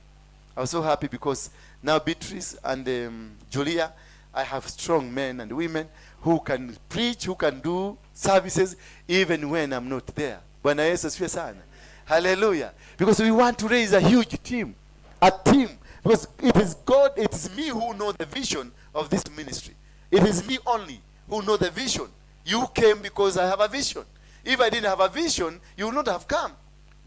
I was so happy because now Beatrice and Julia, I have strong men and women who can preach, who can do services even when I'm not there. Bwana Yesu asifiwe sana. Hallelujah. Because we want to raise a huge team. A team. Because it is God, it is me who know the vision of this ministry. It is me only who know the vision. You came because I have a vision. If I didn't have a vision, you would not have come.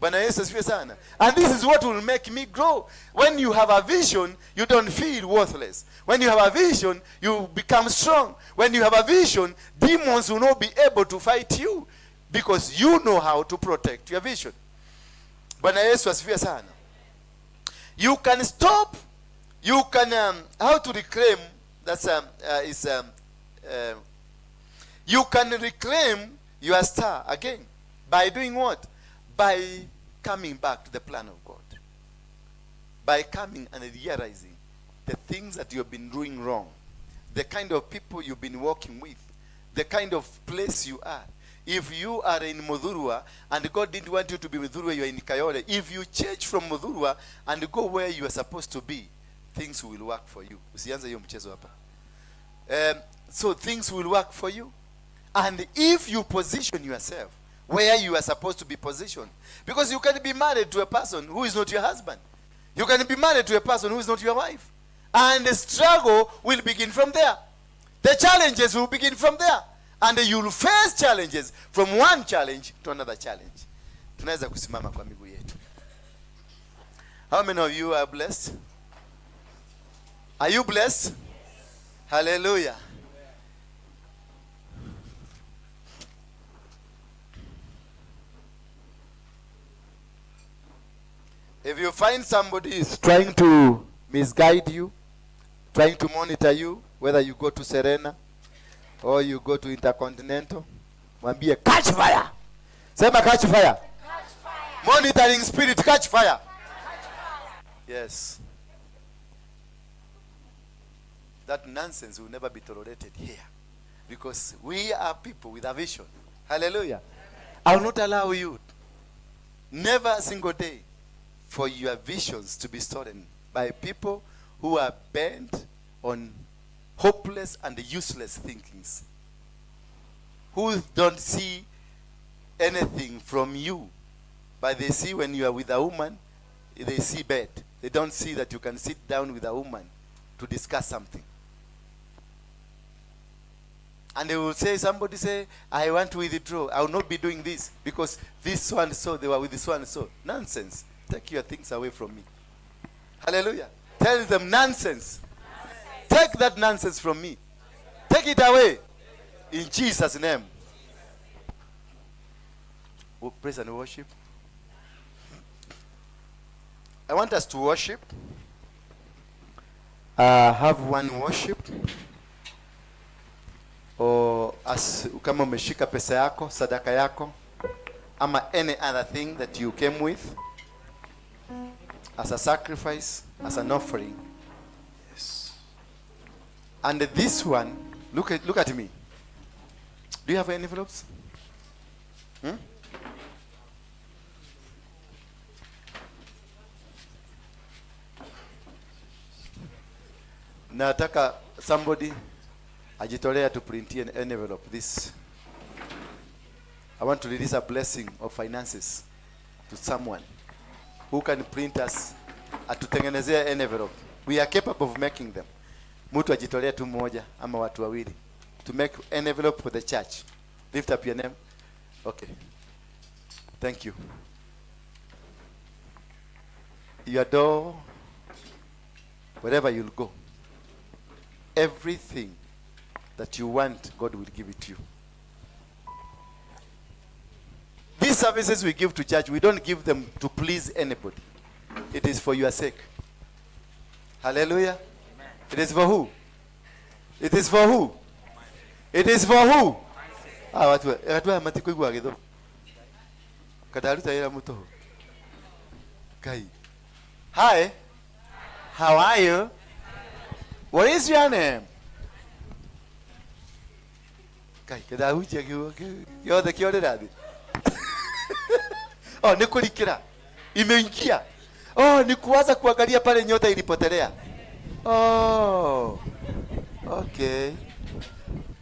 Bwana Yesu asifiwe sana. And this is what will make me grow. When you have a vision, you don't feel worthless. When you have a vision, you become strong. When you have a vision, demons will not be able to fight you because you know how to protect your vision. Bwana Yesu asifiwe sana. You can stop. You can how to reclaim. You can reclaim your star again by doing what? By coming back to the plan of God. By coming and realizing the things that you have been doing wrong, the kind of people you've been working with, the kind of place you are. If you are in Mudhurwa and God didn't want you to be in Mudhurwa, you are in Kayole. If you change from Mudhurwa and go where you are supposed to be, things will work for you. Usianze hiyo mchezo hapa. So things will work for you. And if you position yourself where you are supposed to be positioned, because you can be married to a person who is not your husband. You can be married to a person who is not your wife. And the struggle will begin from there. The challenges will begin from there. And you will face challenges from one challenge to another challenge. Tunaweza kusimama kwa miguu yetu. How many of you are blessed? Are you blessed? Yes. Hallelujah. If you find somebody is trying to misguide you, trying to monitor you, whether you go to Serena or you go to Intercontinental, mwambie catch fire. Sema catch fire. Catch fire. Monitoring spirit, catch fire. Catch fire. Yes. That nonsense will never be tolerated here. Because we are people with a vision. Hallelujah. I will not allow you, never a single day, for your visions to be stolen by people who are bent on hopeless and useless thinkings, who don't see anything from you, but they see when you are with a woman, they see bed. They don't see that you can sit down with a woman to discuss something. And they will say, somebody say, I want to withdraw. I will not be doing this because this so and so, they were with this one and so. Nonsense. Take your things away from me. Hallelujah. Tell them nonsense. Take that nonsense from me. Take it away. In Jesus' name. Oh, praise and worship. I want us to worship. Have one worship. Or as kama umeshika pesa yako, sadaka yako, ama any other thing that you came with as a sacrifice, as an offering. Yes. And this one, look at me. Do you have envelopes? Nataka somebody ajitolea to print an envelope. This, I want to release a blessing of finances to someone who can print us, atutengenezea envelope. We are capable of making them. Mtu ajitolea tu mmoja ama watu wawili to make an envelope for the church. Lift up your name. Okay. Thank you. Your door, wherever you'll go, everything that you want, God will give it to you. These services we give to church, we don't give them to please anybody. It is for your sake. Hallelujah. Amen. It is for who? It is for who? It is for who? Watu matiko igwa githo. Kadaruta ira muto. Kai. Hi. How are you? What is your name? Kai, kadahu cheki yote kione dadi. Oh, nikulikira. Imeingia. Oh, nikuanza kuangalia pale nyota ilipotelea. Oh. Okay.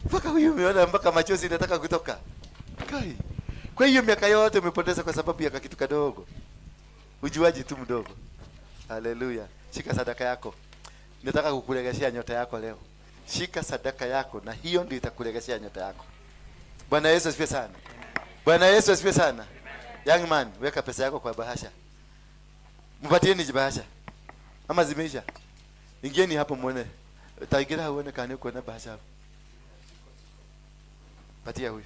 Mpaka huyu umeona mpaka machozi inataka kutoka. Kai. Kwa hiyo miaka yote umepoteza kwa sababu ya kitu kadogo. Ujuaji tu mdogo. Haleluya. Shika sadaka yako. Nataka kukuregeshea nyota yako leo. Shika sadaka yako na hiyo ndio itakuregeshea nyota yako. Bwana Yesu asifiwe sana. Bwana Yesu asifiwe sana. Young man, weka pesa yako kwa bahasha. Mpatieni bahasha. Ama zimeisha. Ingieni hapo muone. Tagira uone kani uko na bahasha hapo. Patia huyu.